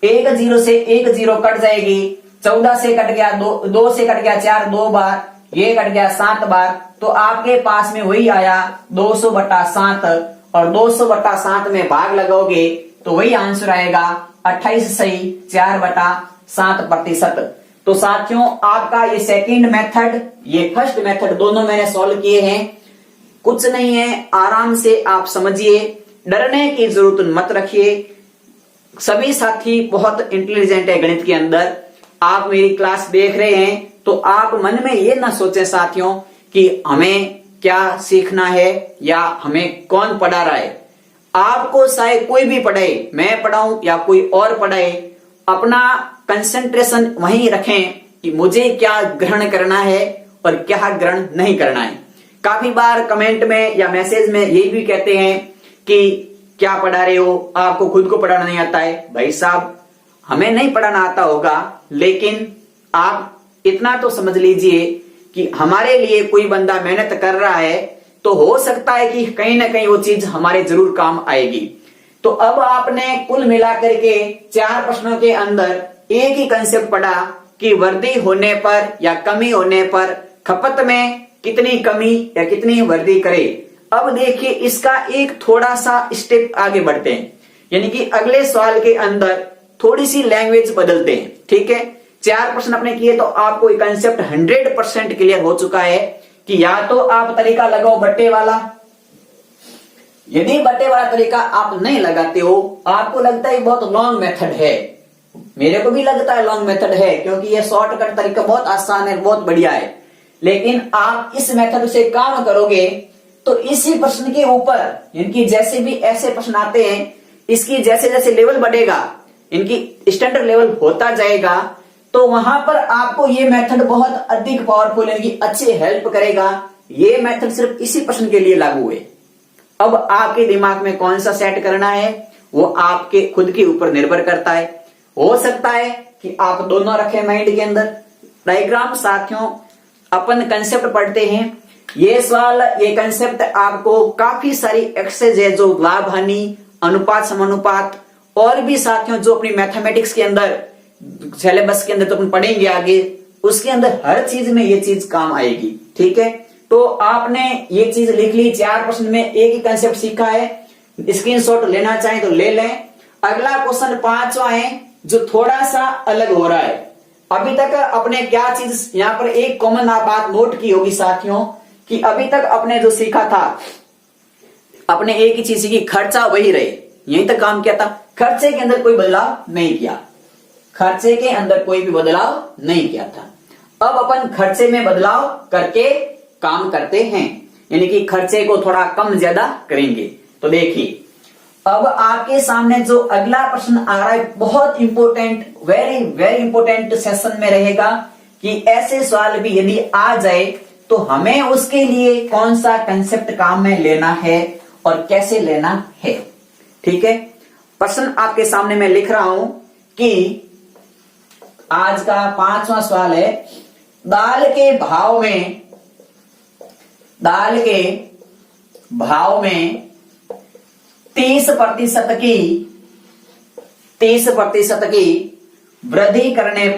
1 0 से 1 0 कट जाएगी, 14 से कट गया 2 से कट गया 4 2 बार, ये कट गया 7 बार, तो आपके पास में वही आया 200/7, और 200/7 में भाग लगाओगे तो वही आंसर आएगा 28 सही 4/7%। तो साथियों आपका ये सेकंड मेथड, ये फर्स्ट मेथड, दोनों मैंने सॉल्व किए हैं, कुछ नहीं है, आराम से आप समझिए, डरने की जरूरत मत रखिए। सभी साथी बहुत इंटेलिजेंट है गणित के अंदर। आप मेरी क्लास देख रहे हैं तो आप मन में ये ना सोचें साथियों कि हमें क्या सीखना है या हमें कौन पढ़ा रहा है। आपको चाहे कोई भी पढ़ाए, मैं पढ़ाऊं या कोई और पढ़ाए, अपना कंसंट्रेशन वहीं रखें कि मुझे क्या ग्रहण करना है और क्या ग्रहण नहीं करना है। काफी बार कमेंट में या मैसेज में यही भी कहते हैं कि क्या पढ़ा रहे हो, आपको खुद को पढ़ाना नहीं आता है। भाई साहब, हमें नहीं पढ़ाना आता होगा, लेकिन आप इतना तो समझ लीजिए कि हमारे लिए कोई बंदा मेहनत कर रहा है, तो हो सकता है कि कहीं ना कहीं वो चीज हमारे जरूर काम आएगी। तो अब आपने कुल मिलाकर के 4 प्रश्नों के अंदर एक ही कंसेप्ट पढ़ा कि वृद्धि होने पर या कमी होने पर खपत में कितनी कमी या कितनी वृद्धि करे। अब देखिए इसका एक थोड़ा सा स्टेप आगे बढ़ते हैं, यानी कि अगले सवाल के अंदर थोड़ी सी लैंग्वेज बदलते हैं, ठीक है। 4 प्रश्न अपने किए तो आपको ये कंसेप्ट 100% क्लियर हो चुका है कि या तो आप तरीका लगाओ बट्टे वाला, यदि बट्टे वाला तरीका आप नहीं लगाते हो, आपको लगता है बहुत लॉन्ग मेथड है, मेरे को भी लगता है लॉन्ग मेथड है, क्योंकि ये शॉर्टकट तरीका बहुत आसान है, बहुत बढ़िया है, लेकिन आप इस मेथड से काम करोगे तो इसी प्रश्न के ऊपर इनकी जैसे भी ऐसे प्रश्न आते हैं, इसकी जैसे जैसे लेवल बढ़ेगा, इनकी स्टैंडर्ड लेवल होता जाएगा, तो वहां पर आपको ये मेथड बहुत अधिक पावरफुल यानी कि अच्छे हेल्प करेगा। ये मेथड सिर्फ इसी प्रश्न के लिए लागू है। अब आपके दिमाग में कौन सा सेट करना है वो आपके खुद के ऊपर निर्भर करता है। हो सकता है कि आप दोनों रखें माइंड के अंदर। डायग्राम साथियों अपन कंसेप्ट पढ़ते हैं, ये सवाल ये कंसेप्ट आपको काफी सारी एक्सरसाइज है जो लाभ हानि अनुपात समानुपात और भी साथियों जो अपनी मैथमेटिक्स के अंदर सिलेबस के अंदर तो अपन पढ़ेंगे आगे, उसके अंदर हर चीज में ये चीज काम आएगी, ठीक है। तो आपने ये चीज लिख ली, 4 प्रश्न में एक ही कंसेप्ट सीखा है, स्क्रीनशॉट लेना चाहें तो ले लें। अगला क्वेश्चन 5वां है जो थोड़ा सा अलग हो रहा है। अभी तक अपने क्या चीज यहां पर एक कॉमन आप बात नोट की होगी साथियों कि अभी तक अपने जो सीखा था अपने एक ही चीज की खर्चा वही रहे, यहीं तक काम किया था, खर्चे के अंदर कोई बदलाव नहीं किया, खर्चे के अंदर कोई भी बदलाव नहीं किया था। अब अपन खर्चे में बदलाव करके काम करते हैं, यानी कि खर्चे को थोड़ा कम ज्यादा करेंगे। तो देखिए अब आपके सामने जो अगला प्रश्न आ रहा है बहुत important, very very important session में रहेगा कि ऐसे सवाल भी यदि आ जाए तो हमें उसके लिए कौन सा कंसेप्ट काम में लेना है और कैसे लेना है। ठीक है, प्रश्न आपके सामने मैं लिख रहा हूं कि आज का 5वां सवाल है, दाल के भाव में 30% की वृद्धि करने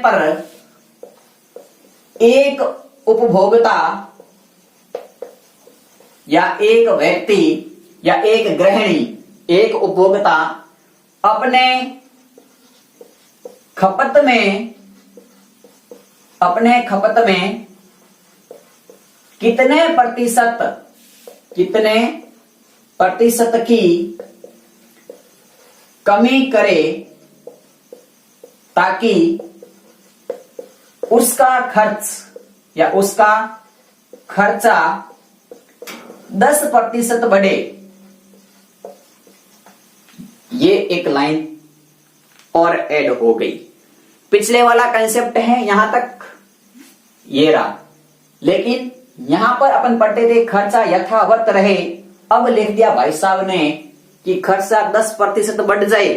पर एक उपभोक्ता या एक व्यक्ति या एक गृहिणी, एक उपभोक्ता अपने खपत में कितने प्रतिशत की कमी करे ताकि उसका खर्च या उसका खर्चा 10% बढ़े। ये एक लाइन और ऐड हो गई। पिछले वाला कंसेप्ट है यहां तक ये रहा, लेकिन यहां पर अपन पढ़ते थे खर्चा यथावत रहे, अब लिख दिया भाई साहब ने कि खर्चा 10% बढ़ जाए,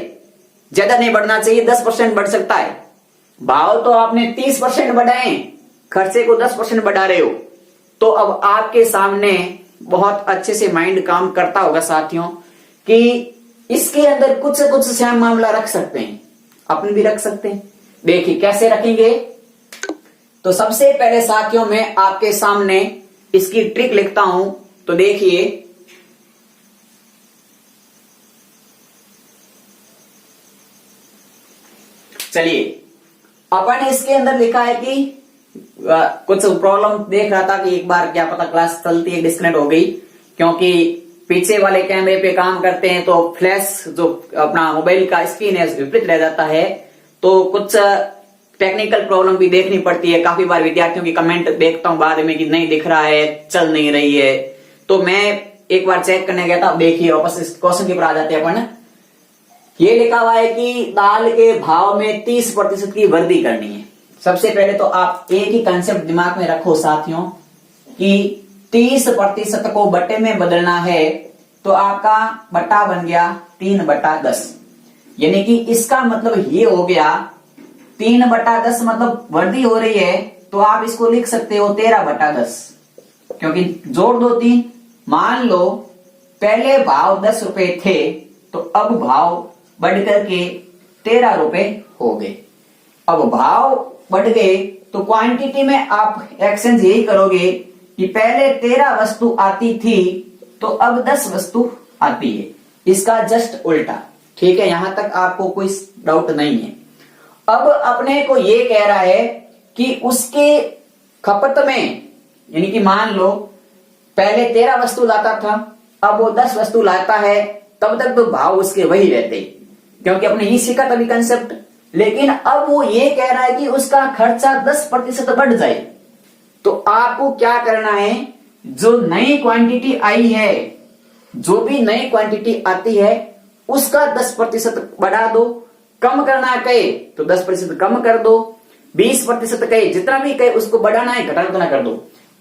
ज्यादा नहीं बढ़ना चाहिए, 10% बढ़ सकता है। भाव तो आपने 30% बढ़ाए, खर्चे को 10% बढ़ा रहे हो, तो अब आपके सामने बहुत अच्छे से माइंड काम करता होगा साथियों कि इसके अंदर कुछ से कुछ श्याम मामला रख सकते हैं, अपन भी रख सकते हैं। देखिए कैसे रखेंगे, तो सबसे पहले साथियों मैं आपके सामने इसकी ट्रिक लिखता हूं। तो देखिए चलिए अपन इसके अंदर लिखा है कि कुछ प्रॉब्लम देख रहा था कि एक बार क्या पता क्लास चलती है डिस्कनेक्ट हो गई, क्योंकि पीछे वाले कैमरे पे काम करते हैं तो फ्लैश जो अपना मोबाइल का स्क्रीन है विपरीत रह जाता है, तो कुछ टेक्निकल प्रॉब्लम भी देखनी पड़ती है। काफी बार विद्यार्थियों की कमेंट देखता हूं बाद में कि नहीं दिख रहा है, चल नहीं रही है, तो मैं एक बार चेक करने गया था। देखिए वापस इस क्वेश्चन के ऊपर आ जाते हैं अपन। ये लिखा हुआ है कि दाल के भाव में 30% की वृद्धि करनी है। सबसे पहले तो आप एक ही कंसेप्ट दिमाग में रखो साथियों कि 30% को बटे में बदलना है, तो आपका बटा बन गया 3/10, यानी कि इसका मतलब ये हो गया 3/10 मतलब वृद्धि हो रही है, तो आप इसको लिख सकते हो 13/10, क्योंकि जोड़ दो 3। मान लो पहले भाव 10 रुपए थे तो अब भाव बढ़कर के 13 रुपए हो गए। अब भाव बढ़ गए तो क्वांटिटी में आप एक्सचेंज यही करोगे कि पहले 13 वस्तु आती थी तो अब 10 वस्तु आती है, इसका जस्ट उल्टा। ठीक है, यहां तक आपको कोई डाउट नहीं है। अब अपने को ये कह रहा है कि उसके खपत में, यानी कि मान लो पहले 13 वस्तु लाता था, अब वो 10 वस्तु लाता है, तब तक तो भाव उसके वही रहते, क्योंकि अपने ही सीखा तभी कंसेप्ट। लेकिन अब वो ये कह रहा है कि उसका खर्चा 10% बढ़ जाए, तो आपको क्या करना है, जो नई क्वांटिटी आई है, जो भी नई क्वांटिटी आती है उसका 10% बढ़ा दो। कम करना कहे तो 10% कम कर दो, 20% कहे, जितना भी कहे उसको बढ़ाना है घटाना कर दो।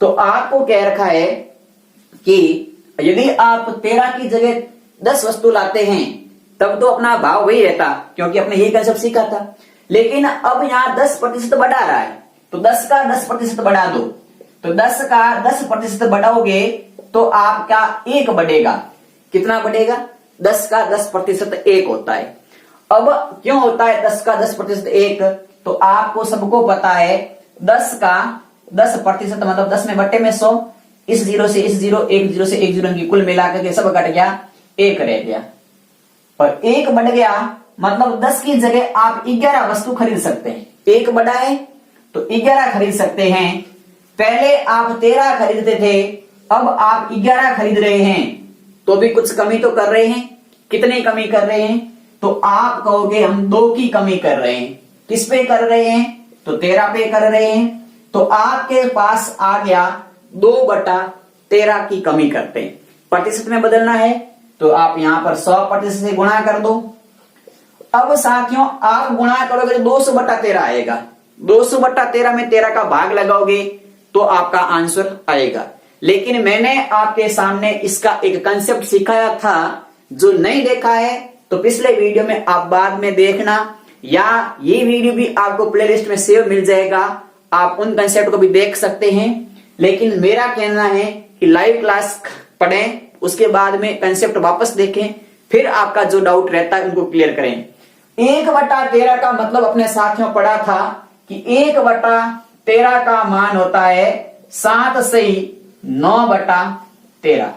तो आपको कह रखा है कि यदि आप 13 की जगह 10 वस्तु लाते हैं तब तो अपना भाव वही रहता, क्योंकि अपने यही कंसेप्ट सीखा था। लेकिन अब यहां 10% बढ़ा रहा है, तो 10 का 10% बढ़ा दो। तो 10 का 10% बढ़ाओगे तो आपका 1 बढ़ेगा। कितना बढ़ेगा? 10 का 10% 1 होता है। अब क्यों होता है 10 का 10% 1? तो आपको सबको पता है 10 का 10% मतलब 10 में बट्टे में 100, इस जीरो से इस जीरो, एक जीरो से एक जीरो की कुल मिलाकर के सब घट गया, एक रह गया और एक बढ़ गया, मतलब 10 की जगह आप 11 वस्तु खरीद सकते हैं। एक बढ़ा है तो 11 खरीद सकते हैं। पहले आप 13 खरीदते थे, अब आप 11 खरीद रहे हैं, तो भी कुछ कमी तो कर रहे हैं। कितनी कमी कर रहे हैं? तो आप कहोगे हम 2 की कमी कर रहे हैं। किस पे कर रहे हैं? तो 13 पे कर रहे हैं। तो आपके पास आ गया 2/13 की कमी करते हैं। प्रतिशत में बदलना है तो आप यहां पर 100% से गुणा कर दो। अब साथियों आप गुणा करोगे तो 200/13 आएगा। 200/13 में 13 का भाग लगाओगे तो आपका आंसर आएगा। लेकिन मैंने आपके सामने इसका एक कंसेप्ट सिखाया था, जो नहीं देखा है तो पिछले वीडियो में आप बाद में देखना, या ये वीडियो भी आपको प्लेलिस्ट में सेव मिल जाएगा, आप उन कंसेप्ट को भी देख सकते हैं। लेकिन मेरा कहना है कि लाइव क्लास पढ़ें, उसके बाद में कंसेप्ट वापस देखें, फिर आपका जो डाउट रहता है उनको क्लियर करें। 1/13 का मतलब अपने साथियों पढ़ा था कि 1/13 का मान होता है 7 सही 9/13।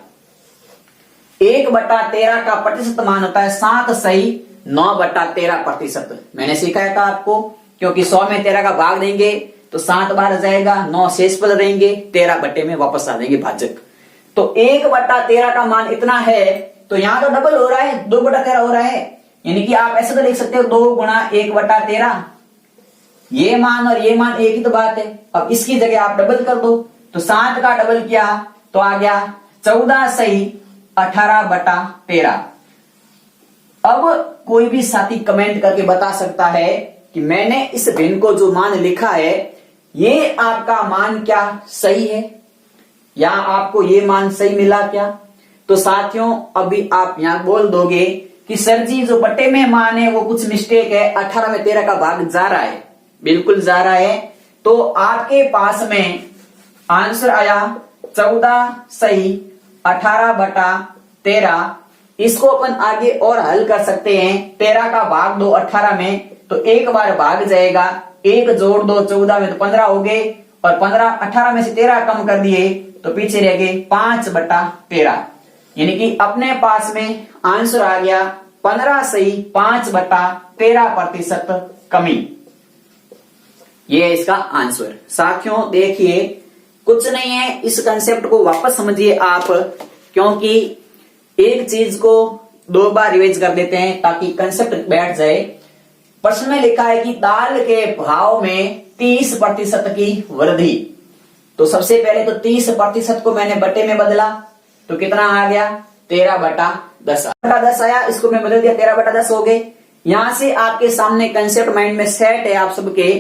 1/13 का प्रतिशत मान होता है 7 सही 9/13%। मैंने सिखाया था आपको, क्योंकि 100 में 13 का भाग देंगे तो 7 बार आ जाएगा, 9 शेष पद रहेंगे, 13 बटे में वापस आ जाएंगे भाजक। तो 1/13 का मान इतना है, तो यहां तो डबल हो रहा है, 2/13 हो रहा है। यानी कि आप ऐसे तो लिख सकते हो 2 गुणा 1/13, ये मान और ये मान एक ही तो बात है। अब इसकी जगह आप डबल कर दो, तो 7 का डबल किया तो आ गया 14 सही 18/13। अब कोई भी साथी कमेंट करके बता सकता है कि मैंने इस भिन्न को जो मान लिखा है, ये आपका मान क्या सही है, या आपको ये मान सही मिला क्या? तो साथियों अभी आप यहां बोल दोगे कि सर जी जो बटे में मान है वो कुछ मिस्टेक है, 18 में 13 का भाग जा रहा है। बिल्कुल जा रहा है। तो आपके पास में आंसर आया 14 सही 18/13। इसको अपन आगे और हल कर सकते हैं। 13 का भाग दो 18 में, तो एक बार भाग जाएगा, 1 जोड़ दो 14 में तो 15 हो गए, और 15 18 में से 13 कम कर दिए तो पीछे रह गए 5/13। यानी कि अपने पास में आंसर आ गया 15 सही 5/13% कमी। ये है इसका आंसर। साथियों देखिए कुछ नहीं है, इस कंसेप्ट को वापस समझिए आप, क्योंकि एक चीज को 2 बार रिवाइज कर देते हैं ताकि कंसेप्ट बैठ जाए। प्रश्न में लिखा है कि दाल के भाव में 30% की वृद्धि। तो सबसे पहले तो 30% को मैंने बटे में बदला, तो कितना आ गया 13/10। 10 आया, इसको मैं बदल दिया 13/10 हो गए। यहां से आपके सामने कंसेप्ट माइंड में सेट है आप सबके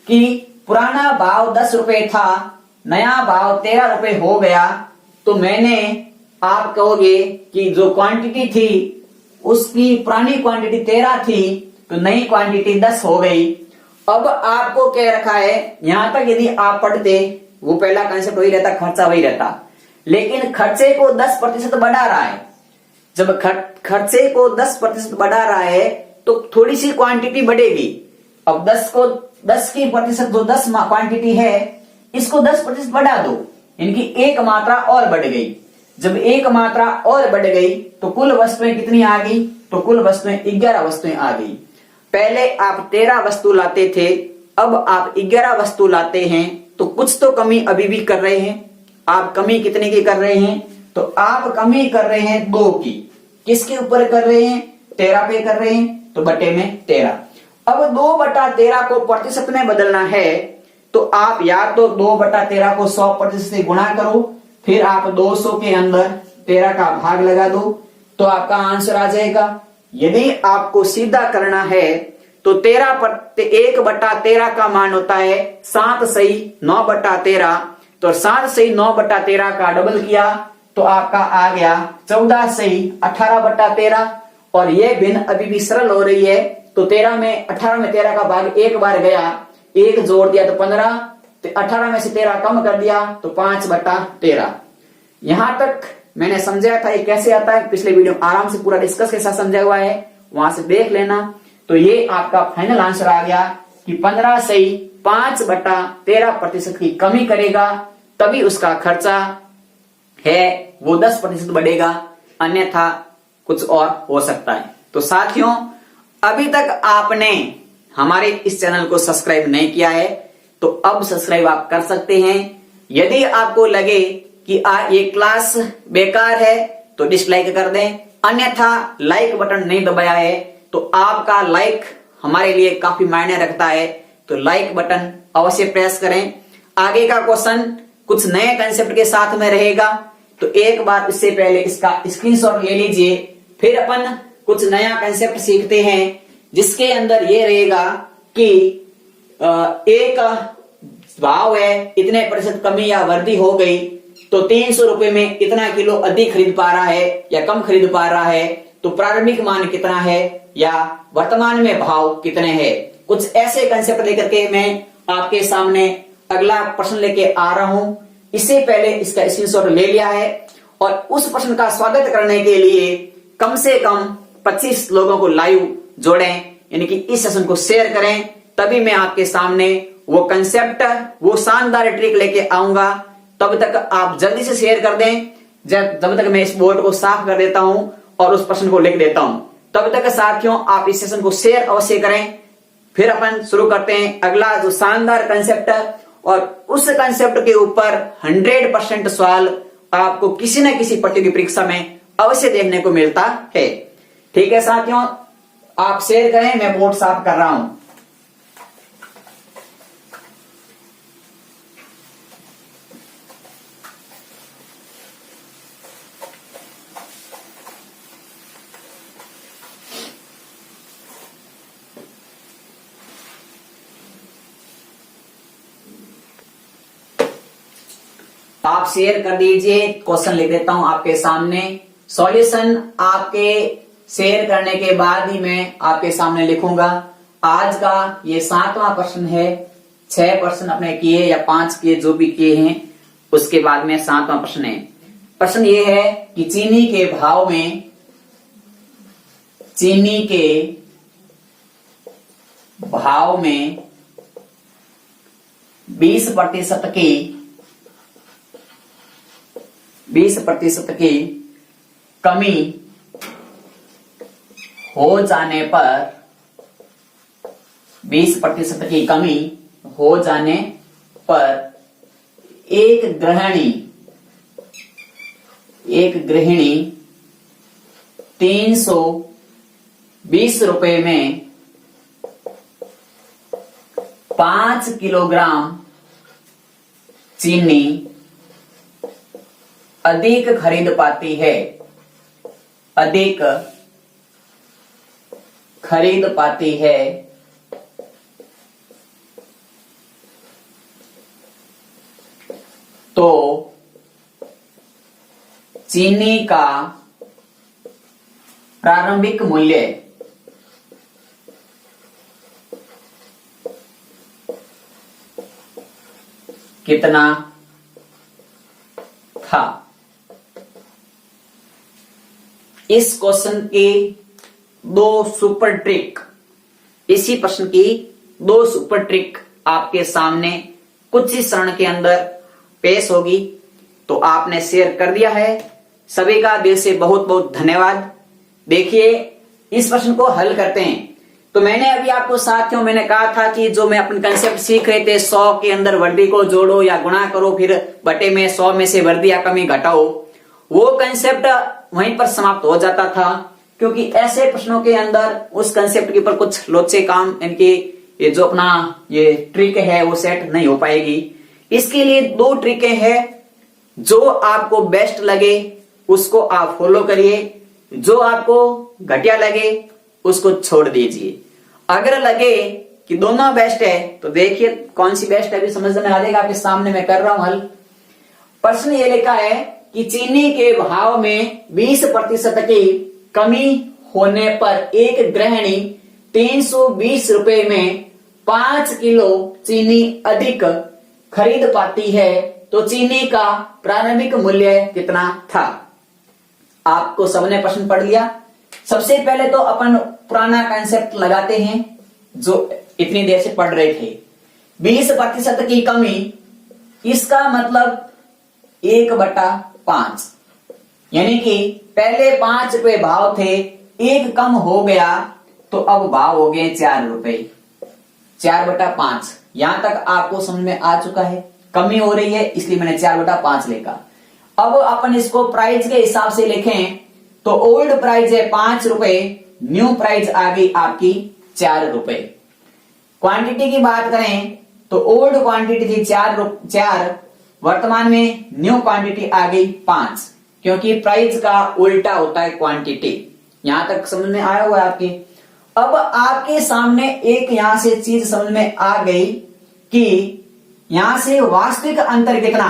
कि पुराना भाव 10 रुपए था, नया भाव 13 रुपए हो गया। तो मैंने, आप कहोगे कि जो क्वांटिटी थी उसकी पुरानी क्वांटिटी 13 थी तो नई क्वांटिटी 10 हो गई। अब आपको कह रखा है, यहां तक यदि आप पढ़ते वो पहला कंसेप्ट वही रहता, खर्चा वही रहता, लेकिन खर्चे को 10% बढ़ा रहा है। जब खर्चे को 10% बढ़ा रहा है तो थोड़ी सी क्वांटिटी बढ़ेगी। अब 10 की प्रतिशत जो 10 क्वांटिटी है, इसको 10% बढ़ा दो, इनकी एक मात्रा और बढ़ गई। जब एक मात्रा और बढ़ गई तो कुल वस्तुएं कितनी आ गई? तो कुल वस्तुएं 11 वस्तुएं आ गई। पहले आप 13 वस्तु लाते थे, अब आप 11 वस्तु लाते हैं, तो कुछ तो कमी अभी भी कर रहे हैं। आप कमी कितने की कर रहे हैं? तो आप कमी कर रहे हैं 2 की। किसके ऊपर कर रहे हैं? 13 पे कर रहे हैं, तो बटे में 13। अब 2/13 को प्रतिशत में बदलना है, तो आप या तो 2/13 को 100% से गुणा करो, फिर आप 200 के अंदर 13 का भाग लगा दो, तो आपका आंसर आ जाएगा। यदि आपको सीधा करना है तो 1/13 का मान होता है 7 सही 9/13। तो 7 सही 9/13 का डबल किया तो आपका आ गया 14 सही 18/13। और ये भिन्न अभी भी सरल हो रही है, तो 18 में 13 का भाग एक बार गया, 1 जोड़ दिया तो 15, 18 में से 13 कम कर दिया तो 5/13। यहां तक मैंने समझाया था ये कैसे आता है, पिछले वीडियो आराम से पूरा डिस्कस के साथ समझा हुआ है, वहां से देख लेना। तो ये आपका फाइनल आंसर आ गया कि 15 सही 5/13% की कमी करेगा, तभी उसका खर्चा है वो 10% बढ़ेगा, अन्यथा कुछ और हो सकता है। तो साथियों, अभी तक आपने हमारे इस चैनल को सब्सक्राइब नहीं किया है तो अब सब्सक्राइब आप कर सकते हैं। यदि आपको लगे कि ये क्लास बेकार है तो डिसलाइक कर दें, अन्यथा लाइक बटन नहीं दबाया है तो आपका लाइक हमारे लिए काफी मायने रखता है, तो लाइक बटन अवश्य प्रेस करें। आगे का क्वेश्चन कुछ नए कंसेप्ट के साथ में रहेगा, तो एक बार इससे पहले इसका स्क्रीनशॉट ले लीजिए। फिर अपन कुछ नया कंसेप्ट सीखते हैं जिसके अंदर ये रहेगा कि एक भाव है, इतने प्रतिशत कमी या वृद्धि हो गई तो 300 रुपए में इतना किलो अधिक खरीद पा रहा है या कम खरीद पा रहा है, तो प्रारंभिक मान कितना है या वर्तमान में भाव कितने हैं। कुछ ऐसे कंसेप्ट लेकर के मैं आपके सामने अगला प्रश्न लेके आ रहा हूं। इससे पहले इसका स्क्रीनशॉट ले लिया है और उस प्रश्न का स्वागत करने के लिए कम से कम 25 लोगों को लाइव जोड़ें, यानी कि इस सेशन को शेयर करें, तभी मैं आपके सामने वो कंसेप्ट, वो शानदार ट्रिक लेके आऊंगा। तब तक आप जल्दी से शेयर कर दें, जब तक मैं इस बोर्ड को साफ कर देता हूं और उस प्रश्न को लिख देता हूं। तब तक साथियों आप इस सेशन को शेयर अवश्य करें। फिर अपन शुरू करते हैं अगला जो शानदार कंसेप्ट, और उस कंसेप्ट के ऊपर 100% सवाल आपको किसी न किसी प्रतियोगी परीक्षा में अवश्य देखने को मिलता है। ठीक है साथियों, आप शेयर करें, मैं बोर्ड साफ कर रहा हूं। आप शेयर कर दीजिए, क्वेश्चन लिख देता हूं आपके सामने। सॉल्यूशन आपके शेयर करने के बाद ही मैं आपके सामने लिखूंगा। आज का ये 7वां प्रश्न है। 6 प्रश्न अपने किए या 5 किए, जो भी किए हैं, उसके बाद में 7वां प्रश्न है। प्रश्न ये है कि चीनी के भाव में 20% की कमी हो जाने पर 20% की कमी हो जाने पर एक गृहिणी 320 रुपए में 5 किलोग्राम चीनी अधिक खरीद पाती है, तो चीनी का प्रारंभिक मूल्य कितना था। इस क्वेश्चन की 2 सुपर ट्रिक, इसी प्रश्न की 2 सुपर ट्रिक आपके सामने कुछ ही क्षण के अंदर पेश होगी। तो आपने शेयर कर दिया है, सभी का दिल से बहुत बहुत धन्यवाद। देखिए इस प्रश्न को हल करते हैं। तो मैंने अभी आपको साथियों मैंने कहा था कि जो मैं अपन कंसेप्ट सीख रहे थे, 100 के अंदर वृद्धि को जोड़ो या गुणा करो, फिर बटे में 100 में से वृद्धि या कमी घटाओ, वो कंसेप्ट वहीं पर समाप्त हो जाता था, क्योंकि ऐसे प्रश्नों के अंदर उस कंसेप्ट के ऊपर कुछ लोचे काम, इनकी ये जो अपना ये ट्रिक है वो सेट नहीं हो पाएगी। इसके लिए 2 ट्रिकें हैं, जो आपको बेस्ट लगे उसको आप फॉलो करिए, जो आपको घटिया लगे उसको छोड़ दीजिए। अगर लगे कि दोनों बेस्ट है तो देखिए कौन सी बेस्ट है, अभी समझ में आ जाएगा। आपके सामने मैं कर रहा हूं हल। प्रश्न ये लिखा है कि चीनी के भाव में 20% की कमी होने पर एक गृहिणी 320 रुपए में 5 किलो चीनी अधिक खरीद पाती है, तो चीनी का प्रारंभिक मूल्य कितना था। आपको सबने प्रश्न पढ़ लिया। सबसे पहले तो अपन पुराना कंसेप्ट लगाते हैं जो इतनी देर से पढ़ रहे थे। 20% की कमी, इसका मतलब 1/5 5। यानी कि पहले 5 रुपए भाव थे, एक कम हो गया तो अब भाव हो गए 4 रुपए। 4/5 यहां तक आपको समझ में आ चुका है। कमी हो रही है इसलिए मैंने 4/5 लिखा। अब अपन इसको प्राइस के हिसाब से लिखें तो ओल्ड प्राइस है 5 रुपए, न्यू प्राइस आ गई आपकी 4 रुपए। क्वांटिटी की बात करें तो ओल्ड क्वांटिटी थी 4, वर्तमान में न्यू क्वांटिटी आ गई 5, क्योंकि प्राइस का उल्टा होता है क्वांटिटी। यहां तक समझ में आया हुआ है आपके। अब आपके सामने एक यहां से चीज समझ में आ गई कि यहां से वास्तविक अंतर कितना।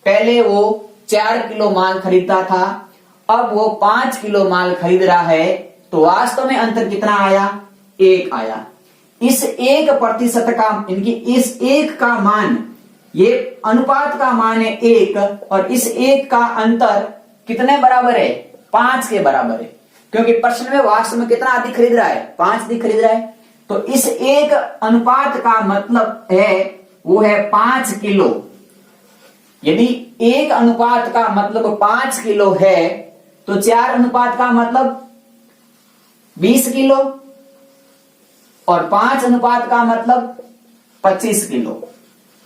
पहले वो 4 किलो माल खरीदता था, अब वो 5 किलो माल खरीद रहा है, तो वास्तव में अंतर कितना आया, 1 आया। इस 1% का, इनकी इस 1 का मान, ये अनुपात का मान है 1, और इस 1 का अंतर कितने बराबर है, 5 के बराबर है, क्योंकि प्रश्न में वास्तव में कितना अधिक खरीद रहा है, 5 अधिक खरीद रहा है। तो इस 1 अनुपात का मतलब है वो है 5 किलो। यदि 1 अनुपात का मतलब 5 किलो है तो 4 अनुपात का मतलब 20 किलो और 5 अनुपात का मतलब 25 किलो।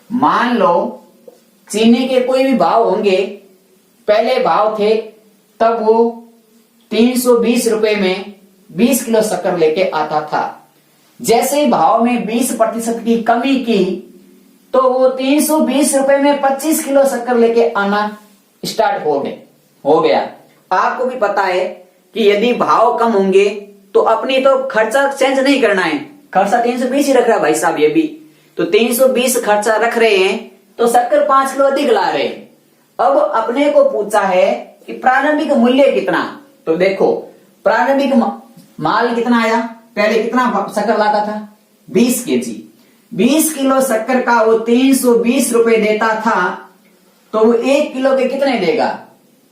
मान लो चीनी के कोई भी भाव होंगे, पहले भाव थे तब वो 320 रुपए में 20 किलो शक्कर लेके आता था। जैसे ही भाव में 20% की कमी की तो वो 320 रुपए में 25 किलो शक्कर लेके आना स्टार्ट हो गया। आपको भी पता है कि यदि भाव कम होंगे तो अपनी तो खर्चा चेंज नहीं करना है, खर्चा 320 ही रख रहा है भाई साहब, ये भी तो 320 खर्चा रख रहे हैं तो शक्कर 5 किलो अधिक ला रहे हैं। अब अपने को पूछा है कि प्रारंभिक मूल्य कितना, तो देखो प्रारंभिक माल कितना आया, पहले कितना शक्कर लाता था, 20 केजी। 20 किलो शक्कर का वो 320 रुपए देता था, तो वो 1 किलो के कितने देगा,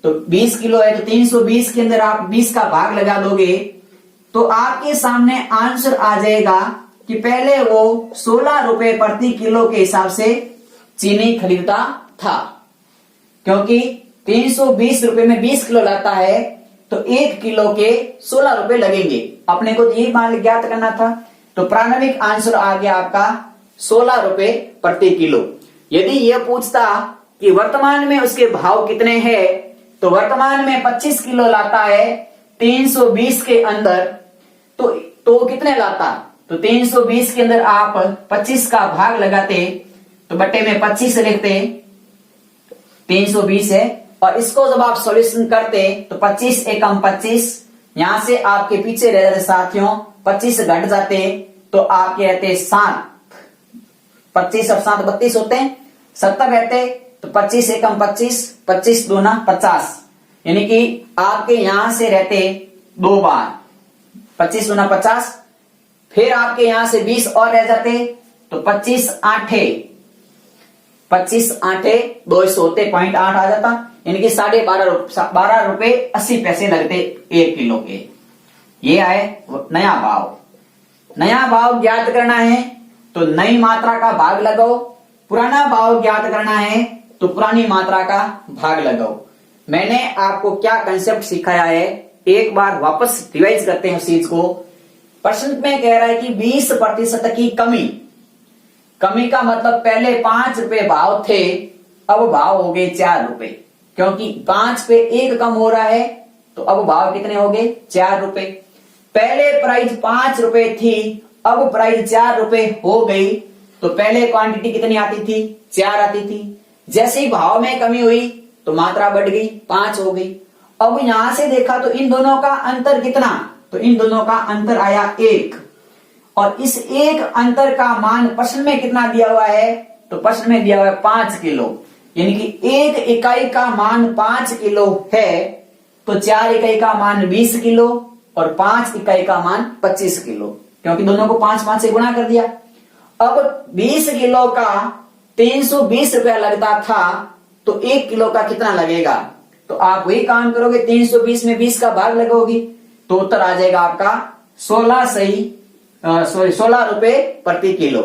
तो 20 किलो है तो 320 के अंदर आप 20 का भाग लगा दोगे तो आपके सामने आंसर आ जाएगा कि पहले वो 16 रुपए प्रति किलो के हिसाब से चीनी खरीदता था। क्योंकि 320 रुपए में 20 किलो लाता है तो 1 किलो के 16 रुपए लगेंगे। अपने को यही मान ज्ञात करना था, तो प्रारंभिक आंसर आ गया आपका 16 रुपए प्रति किलो। यदि यह पूछता कि वर्तमान में उसके भाव कितने हैं, तो वर्तमान में 25 किलो लाता है 320 के अंदर, तो कितने लाता, तो 320 के अंदर आप 25 का भाग लगाते तो बट्टे में 25 लिखते, 320 है, और इसको जब आप सॉल्यूशन करते तो 25 एकम 25, यहां से आपके पीछे रह जाते साथियों 25 घट जाते तो आपके रहते 7, 25 और 7 32 होते हैं, 70 रहते तो 25 एकम 25, 25 दूना 50, यानी कि आपके यहां से रहते 2 बार 25 दूना 50, फिर आपके यहां से 20 और रह जाते तो 25 आठे 200 होते, 0.8 आ जाता, यानी कि 12.5 रुपए 80 पैसे लगते 1 किलो के। ये आए नया भाव। नया भाव ज्ञात करना है तो नई मात्रा का भाग लगाओ, पुराना भाव ज्ञात करना है तो पुरानी मात्रा का भाग लगाओ। मैंने आपको क्या कंसेप्ट सिखाया है, एक बार वापस रिवाइज करते हैं उस चीज को। प्रश्न में कह रहा है कि 20% की कमी का मतलब पहले 5 रुपए भाव थे, अब भाव हो गए 4 रुपए, क्योंकि 5 पे 1 कम हो रहा है तो अब भाव कितने हो गए 4 रुपए। पहले प्राइस 5 रुपए थी, अब प्राइस 4 रुपए हो गई, तो पहले क्वांटिटी कितनी आती थी 4 आती थी। जैसे ही भाव में कमी हुई तो मात्रा बढ़ गई 5 हो गई। अब यहां से देखा तो इन दोनों का अंतर कितना, तो इन दोनों का अंतर आया 1, और इस 1 अंतर का मान प्रश्न में कितना दिया हुआ है, तो प्रश्न में दिया हुआ है 5 किलो, यानी कि 1 इकाई का मान 5 किलो है तो 4 इकाई का मान 20 किलो और 5 इकाई का मान 25 किलो, क्योंकि दोनों को 5 से गुणा कर दिया। अब 20 किलो का 320 रुपया लगता था तो 1 किलो का कितना लगेगा, तो आप वही काम करोगे, 320 में 20 का भाग लगाओगे तो उत्तर आ जाएगा आपका 16 रुपए प्रति किलो।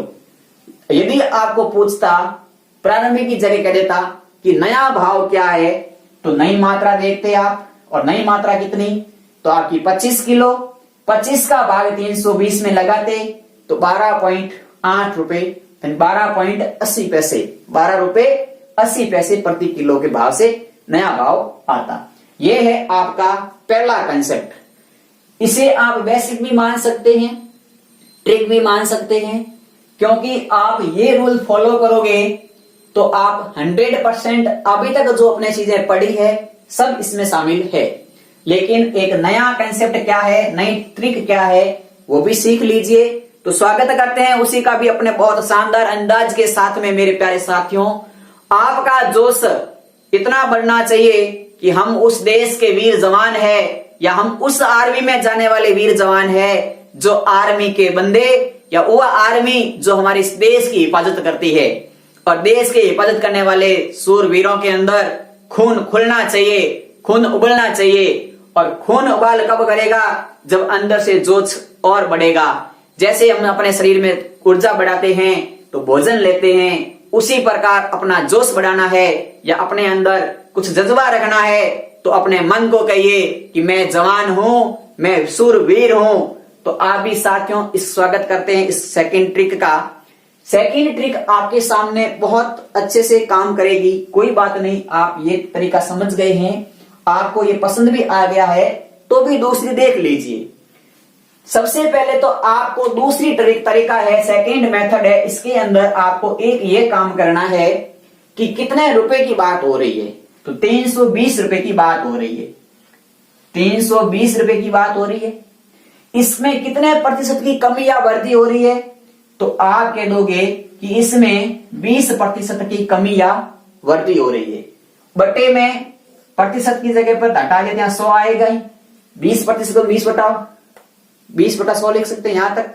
यदि आपको पूछता प्रारंभिक की जगह कह देता कि नया भाव क्या है, तो नई मात्रा देखते आप, और नई मात्रा कितनी, तो आपकी 25 किलो। 25 का भाग 320 में लगाते तो 12.8 रुपए, 12.80 पैसे, 12 रुपए 80 पैसे प्रति किलो के भाव से नया भाव आता। यह है आपका पहला कंसेप्ट। इसे आप बेसिक भी मान सकते हैं, ट्रिक भी मान सकते हैं, क्योंकि आप ये रूल फॉलो करोगे तो आप 100% अभी तक जो अपने चीजें पढ़ी है सब इसमें शामिल है। लेकिन एक नया कंसेप्ट क्या है, नई ट्रिक क्या है, वो भी सीख लीजिए। तो स्वागत करते हैं उसी का भी अपने बहुत शानदार अंदाज के साथ में। मेरे प्यारे साथियों, आपका जोश इतना बढ़ना चाहिए कि हम उस देश के वीर जवान है, या हम उस आर्मी में जाने वाले वीर जवान है जो आर्मी के बंदे, या वो आर्मी जो हमारे इस देश की हिफाजत करती है। और देश की हिफाजत करने वाले सूरवीरों के अंदर खून खुलना चाहिए, खून उबलना चाहिए। और खून उबाल कब करेगा, जब अंदर से जोश और बढ़ेगा। जैसे हम अपने शरीर में ऊर्जा बढ़ाते हैं तो भोजन लेते हैं, उसी प्रकार अपना जोश बढ़ाना है या अपने अंदर कुछ जज्बा रखना है तो अपने मन को कहिए कि मैं जवान हूं, मैं सूरवीर हूं। तो आप भी साथियों इस स्वागत करते हैं इस सेकंड ट्रिक का। सेकंड ट्रिक आपके सामने बहुत अच्छे से काम करेगी, कोई बात नहीं, आप ये तरीका समझ गए हैं, आपको ये पसंद भी आ गया है, तो भी दूसरी देख लीजिए। सबसे पहले तो आपको दूसरी तरीका है, सेकंड मेथड है, इसके अंदर आपको एक ये काम करना है कि कितने रुपए की बात हो रही है, तो 320 रुपए की बात हो रही है, 320 रुपए की बात हो रही है। इसमें कितने प्रतिशत की कमी या वृद्धि हो रही है, तो आप कह दोगे कि इसमें 20% की कमी या वृद्धि हो रही है। बटे में प्रतिशत की जगह पर घटा के यहाँ 100 आएगा ही, 20% को 20/100 लिख सकते हैं। यहां तक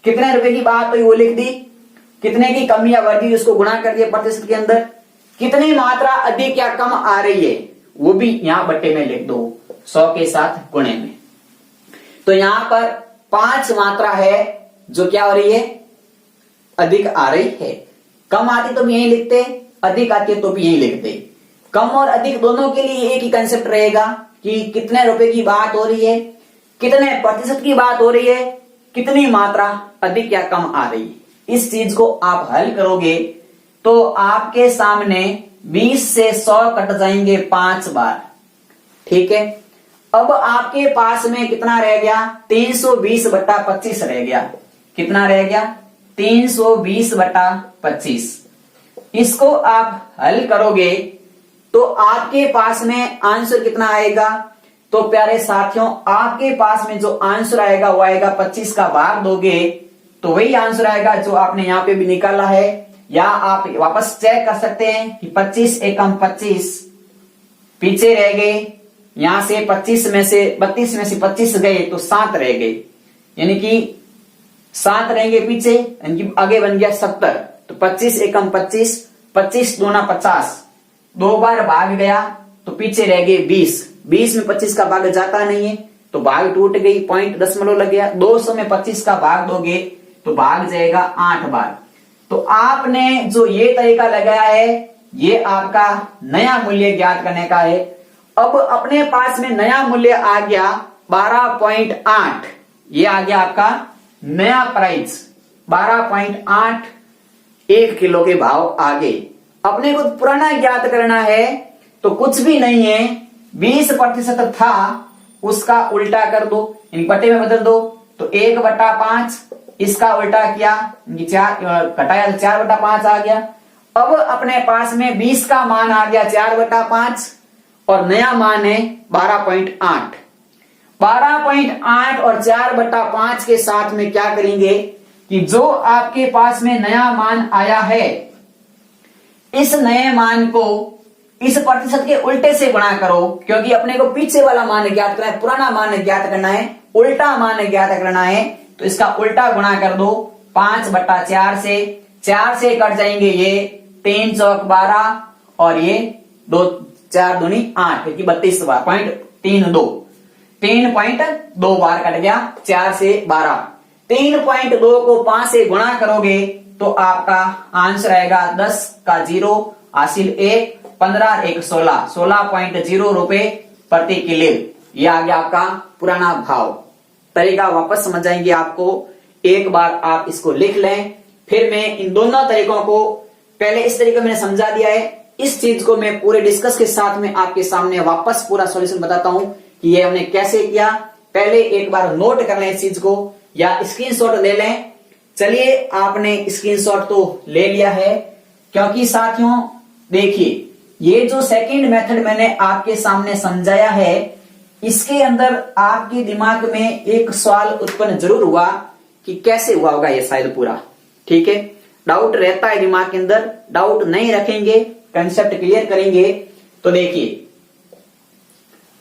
कितने रुपए की बात हुई वो लिख दी, कितने की कमी या वृद्धि उसको गुणा कर दिया प्रतिशत के अंदर, कितनी मात्रा अधिक या कम आ रही है वो भी यहां बट्टे में लिख दो 100 के साथ गुणे में। तो यहां पर 5 मात्रा है जो क्या हो रही है, अधिक आ रही है। कम आती तो भी यही लिखते, अधिक आती है तो भी यही लिखते। कम और अधिक दोनों के लिए एक ही कंसेप्ट रहेगा कि कितने रुपए की बात हो रही है, कितने प्रतिशत की बात हो रही है, कितनी मात्रा अधिक या कम आ रही है। इस चीज को आप हल करोगे तो आपके सामने 20 से 100 कट जाएंगे 5 बार, ठीक है। अब आपके पास में कितना रह गया, 320/25 रह गया। कितना रह गया, 320/25। इसको आप हल करोगे तो आपके पास में आंसर कितना आएगा, तो प्यारे साथियों आपके पास में जो आंसर आएगा वो आएगा 25 का भाग दोगे तो वही आंसर आएगा जो आपने यहां पे भी निकाला है, या आप वापस चेक कर सकते हैं कि 25 एकम 25 पीछे रह गए, यहां से 32 में से 25 गए तो 7 रह गए, यानी कि 7 रहेंगे पीछे, यानी कि आगे बन गया 70। तो 25 एकम 25, 25 दूना 50, 2 बार भाग गया तो पीछे रह गए 20। 20 में 25 का भाग जाता नहीं है तो भाग टूट गई, पॉइंट दशमलव लग गया। 200 में 25 का भाग दोगे तो भाग जाएगा 8 बार। तो आपने जो ये तरीका लगाया है ये आपका नया मूल्य ज्ञात करने का है। अब अपने पास में नया मूल्य आ गया 12.8, ये आ गया आपका नया प्राइस 12.8 1 किलो के भाव आ गए। अपने को पुराना ज्ञात करना है तो कुछ भी नहीं है, 20% था उसका उल्टा कर दो, यानी बटे में बदल दो तो 1/5, इसका उल्टा किया 4 घटाया तो 4/5 आ गया। अब अपने पास में 20 का मान आ गया 4/5 और नया मान है 12.8। 12.8 और 4/5 के साथ में क्या करेंगे कि जो आपके पास में नया मान आया है इस नए मान को इस प्रतिशत के उल्टे से गुणा करो, क्योंकि अपने को पीछे वाला मान ज्ञात करना है, पुराना मान ज्ञात करना है, उल्टा मान ज्ञात करना है, तो इसका उल्टा गुणा कर दो 5/4 से। 4 से कट जाएंगे ये 3 चौक 12 और ये 2 4 दूनी 8, क्योंकि 32 बार 3.2 बार कट गया 4 से 12। 3.2 को 5 से गुणा करोगे तो आपका आंसर आएगा 10 का 0 हासिल 1 15 एक 16, 16.0 रुपए प्रति किलो। ये आ गया आपका पुराना भाव। तरीका वापस समझ आएंगे आपको, एक बार आप इसको लिख लें। फिर मैं इन दोनों तरीकों को, पहले इस तरीके मैंने समझा दिया है, इस चीज को मैं पूरे डिस्कस के साथ में आपके सामने वापस पूरा सॉल्यूशन बताता हूं कि ये हमने कैसे किया। पहले एक बार नोट कर लें इस चीज को या स्क्रीनशॉट ले लें। चलिए, आपने स्क्रीनशॉट तो ले लिया है, क्योंकि साथियों देखिए, ये जो सेकंड मेथड मैंने आपके सामने समझाया है, इसके अंदर आपके दिमाग में एक सवाल उत्पन्न जरूर हुआ कि कैसे हुआ होगा ये शायद पूरा। ठीक है, डाउट रहता है दिमाग के अंदर, डाउट नहीं रखेंगे, कंसेप्ट क्लियर करेंगे। तो देखिए,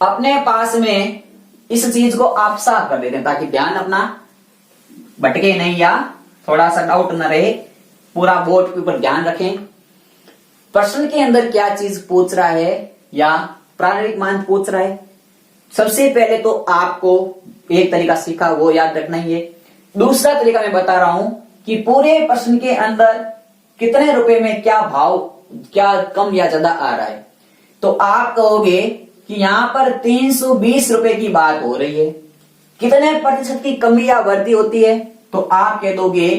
अपने पास में इस चीज को आप साफ कर देते हैं ताकि ध्यान अपना भटके नहीं या थोड़ा सा डाउट न रहे, पूरा बोर्ड के ऊपर ध्यान रखें। प्रश्न के अंदर क्या चीज पूछ रहा है या प्रारंभिक मान पूछ रहा है। सबसे पहले तो आपको एक तरीका सीखा वो याद रखना ही है। दूसरा तरीका मैं बता रहा हूं कि पूरे प्रश्न के अंदर कितने रुपए में क्या भाव, क्या कम या ज्यादा आ रहा है। तो आप कहोगे कि यहां पर 320 रुपए की बात हो रही है, कितने प्रतिशत की कमी या वृद्धि होती है, तो आप कह दोगे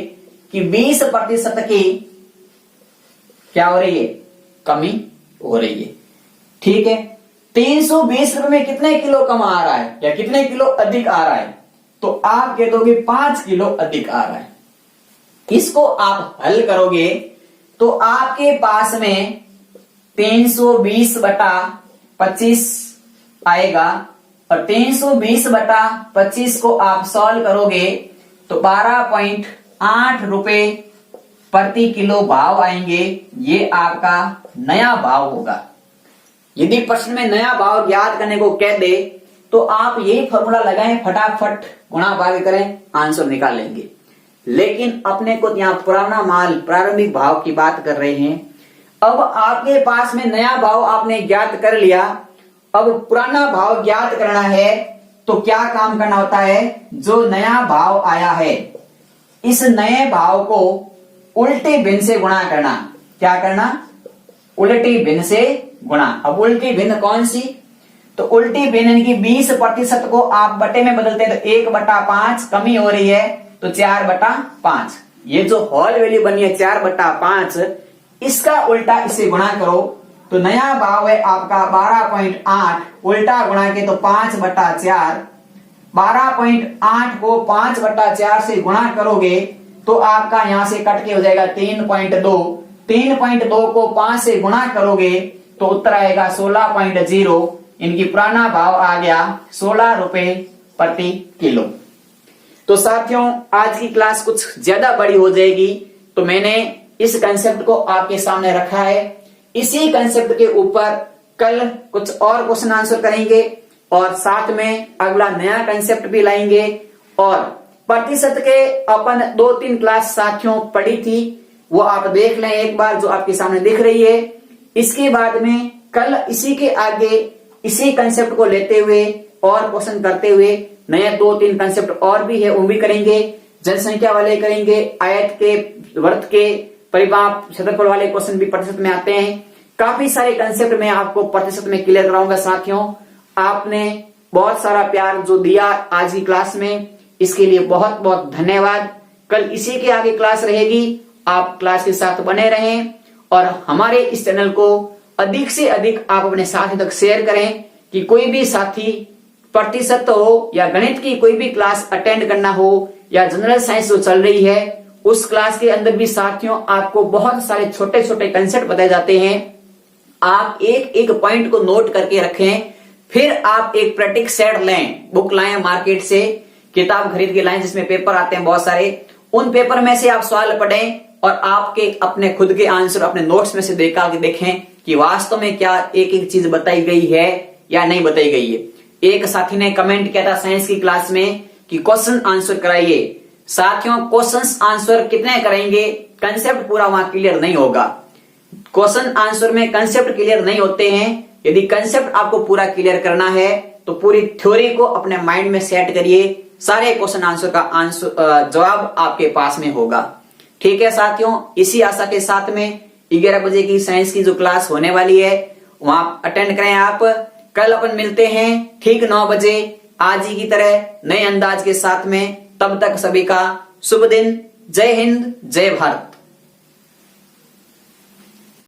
कि 20% की क्या हो रही है, कमी हो रही है। ठीक है, 320 रुपए में कितने किलो कम आ रहा है या कितने किलो अधिक आ रहा है, तो आप कह दोगे 5 किलो अधिक आ रहा है। इसको आप हल करोगे तो आपके पास में 320 बटा 25 आएगा, और 320 बटा 25 को आप सॉल्व करोगे तो 12.8 रुपए प्रति किलो भाव आएंगे। ये आपका नया भाव होगा। यदि प्रश्न में नया भाव याद करने को कह दे तो आप यही फॉर्मूला लगाएं, फटाफट गुणा भाग करें, आंसर निकाल लेंगे। लेकिन अपने को यहाँ पुराना माल, प्रारंभिक भाव की बात कर रहे हैं। अब आपके पास में नया भाव आपने ज्ञात कर लिया, अब पुराना भाव ज्ञात करना है तो क्या काम करना होता है, जो नया भाव आया है इस नए भाव को उल्टे भिन्न से गुणा करना। क्या करना, उल्टी भिन्न से गुणा। अब उल्टी भिन्न कौन सी, तो उल्टी भिन्न यानी कि 20% को आप बटे में बदलते हैं तो 1/5 कमी हो रही है तो 4/5। ये जो होल वैल्यू बनी है 4/5, इसका उल्टा इसे गुणा करो तो नया भाव है आपका 12.8, उल्टा गुणा के तो 5/4। 12.8 को 5/4 से गुणा करोगे तो आपका यहां से कट के हो जाएगा 3.2। 3.2 को 5 से गुणा करोगे तो उत्तर आएगा 16.0। इनकी पुराना भाव आ गया 16 रुपए प्रति किलो। तो साथियों, आज की क्लास कुछ ज्यादा बड़ी हो जाएगी, तो मैंने इस कंसेप्ट को आपके सामने रखा है। इसी कंसेप्ट के ऊपर कल कुछ और क्वेश्चन आंसर करेंगे और साथ में अगला नया कंसेप्ट भी लाएंगे। और प्रतिशत के अपन 2-3 क्लास साथियों पढ़ी थी, वो आप देख लें एक बार, जो आपके सामने दिख रही है। इसके बाद में कल इसी के आगे इसी कंसेप्ट को लेते हुए और क्वेश्चन करते हुए नए 2-3 कंसेप्ट और भी है, वो भी करेंगे। जनसंख्या वाले करेंगे, आयत के, वर्त के, परिमाप, क्षेत्रफल वाले क्वेश्चन भी प्रतिशत में आते हैं। काफी सारे कंसेप्ट मैं आपको प्रतिशत में क्लियर कराऊंगा। साथियों, आपने बहुत सारा प्यार जो दिया आज की क्लास में, इसके लिए बहुत बहुत धन्यवाद। कल इसी के आगे क्लास रहेगी, आप क्लास के साथ बने रहें और हमारे इस चैनल को अधिक से अधिक आप अपने साथी तक शेयर करें कि कोई भी साथी प्रतिशत हो या गणित की कोई भी क्लास अटेंड करना हो या जनरल साइंस जो चल रही है उस क्लास के अंदर भी साथियों आपको बहुत सारे छोटे छोटे कंसेप्ट बताए जाते हैं। आप एक एक पॉइंट को नोट करके रखें, फिर आप एक प्रैक्टिस सेट लें, बुक लाएं मार्केट से, किताब खरीद के लाएं जिसमें पेपर आते हैं बहुत सारे, उन पेपर में से आप सवाल पढ़ें और आपके अपने खुद के आंसर अपने नोट्स में से निकाल के देखें कि वास्तव में क्या एक एक चीज बताई गई है या नहीं बताई गई है। एक साथी ने कमेंट किया था साइंस की क्लास में कि क्वेश्चन आंसर कराइए। साथियों, क्वेश्चन आंसर कितने करेंगे, कंसेप्ट पूरा वहां क्लियर नहीं होगा। क्वेश्चन आंसर में कंसेप्ट क्लियर नहीं होते हैं। यदि कंसेप्ट आपको पूरा क्लियर करना है तो पूरी थ्योरी को अपने माइंड में सेट करिए, सारे क्वेश्चन आंसर का आंसर जवाब आपके पास में होगा। ठीक है साथियों, इसी आशा के साथ में 11 बजे की साइंस की जो क्लास होने वाली है वहां अटेंड करें आप। कल अपन मिलते हैं ठीक 9 बजे आज ही की तरह नए अंदाज के साथ में। तब तक सभी का शुभ दिन। जय हिंद, जय भारत।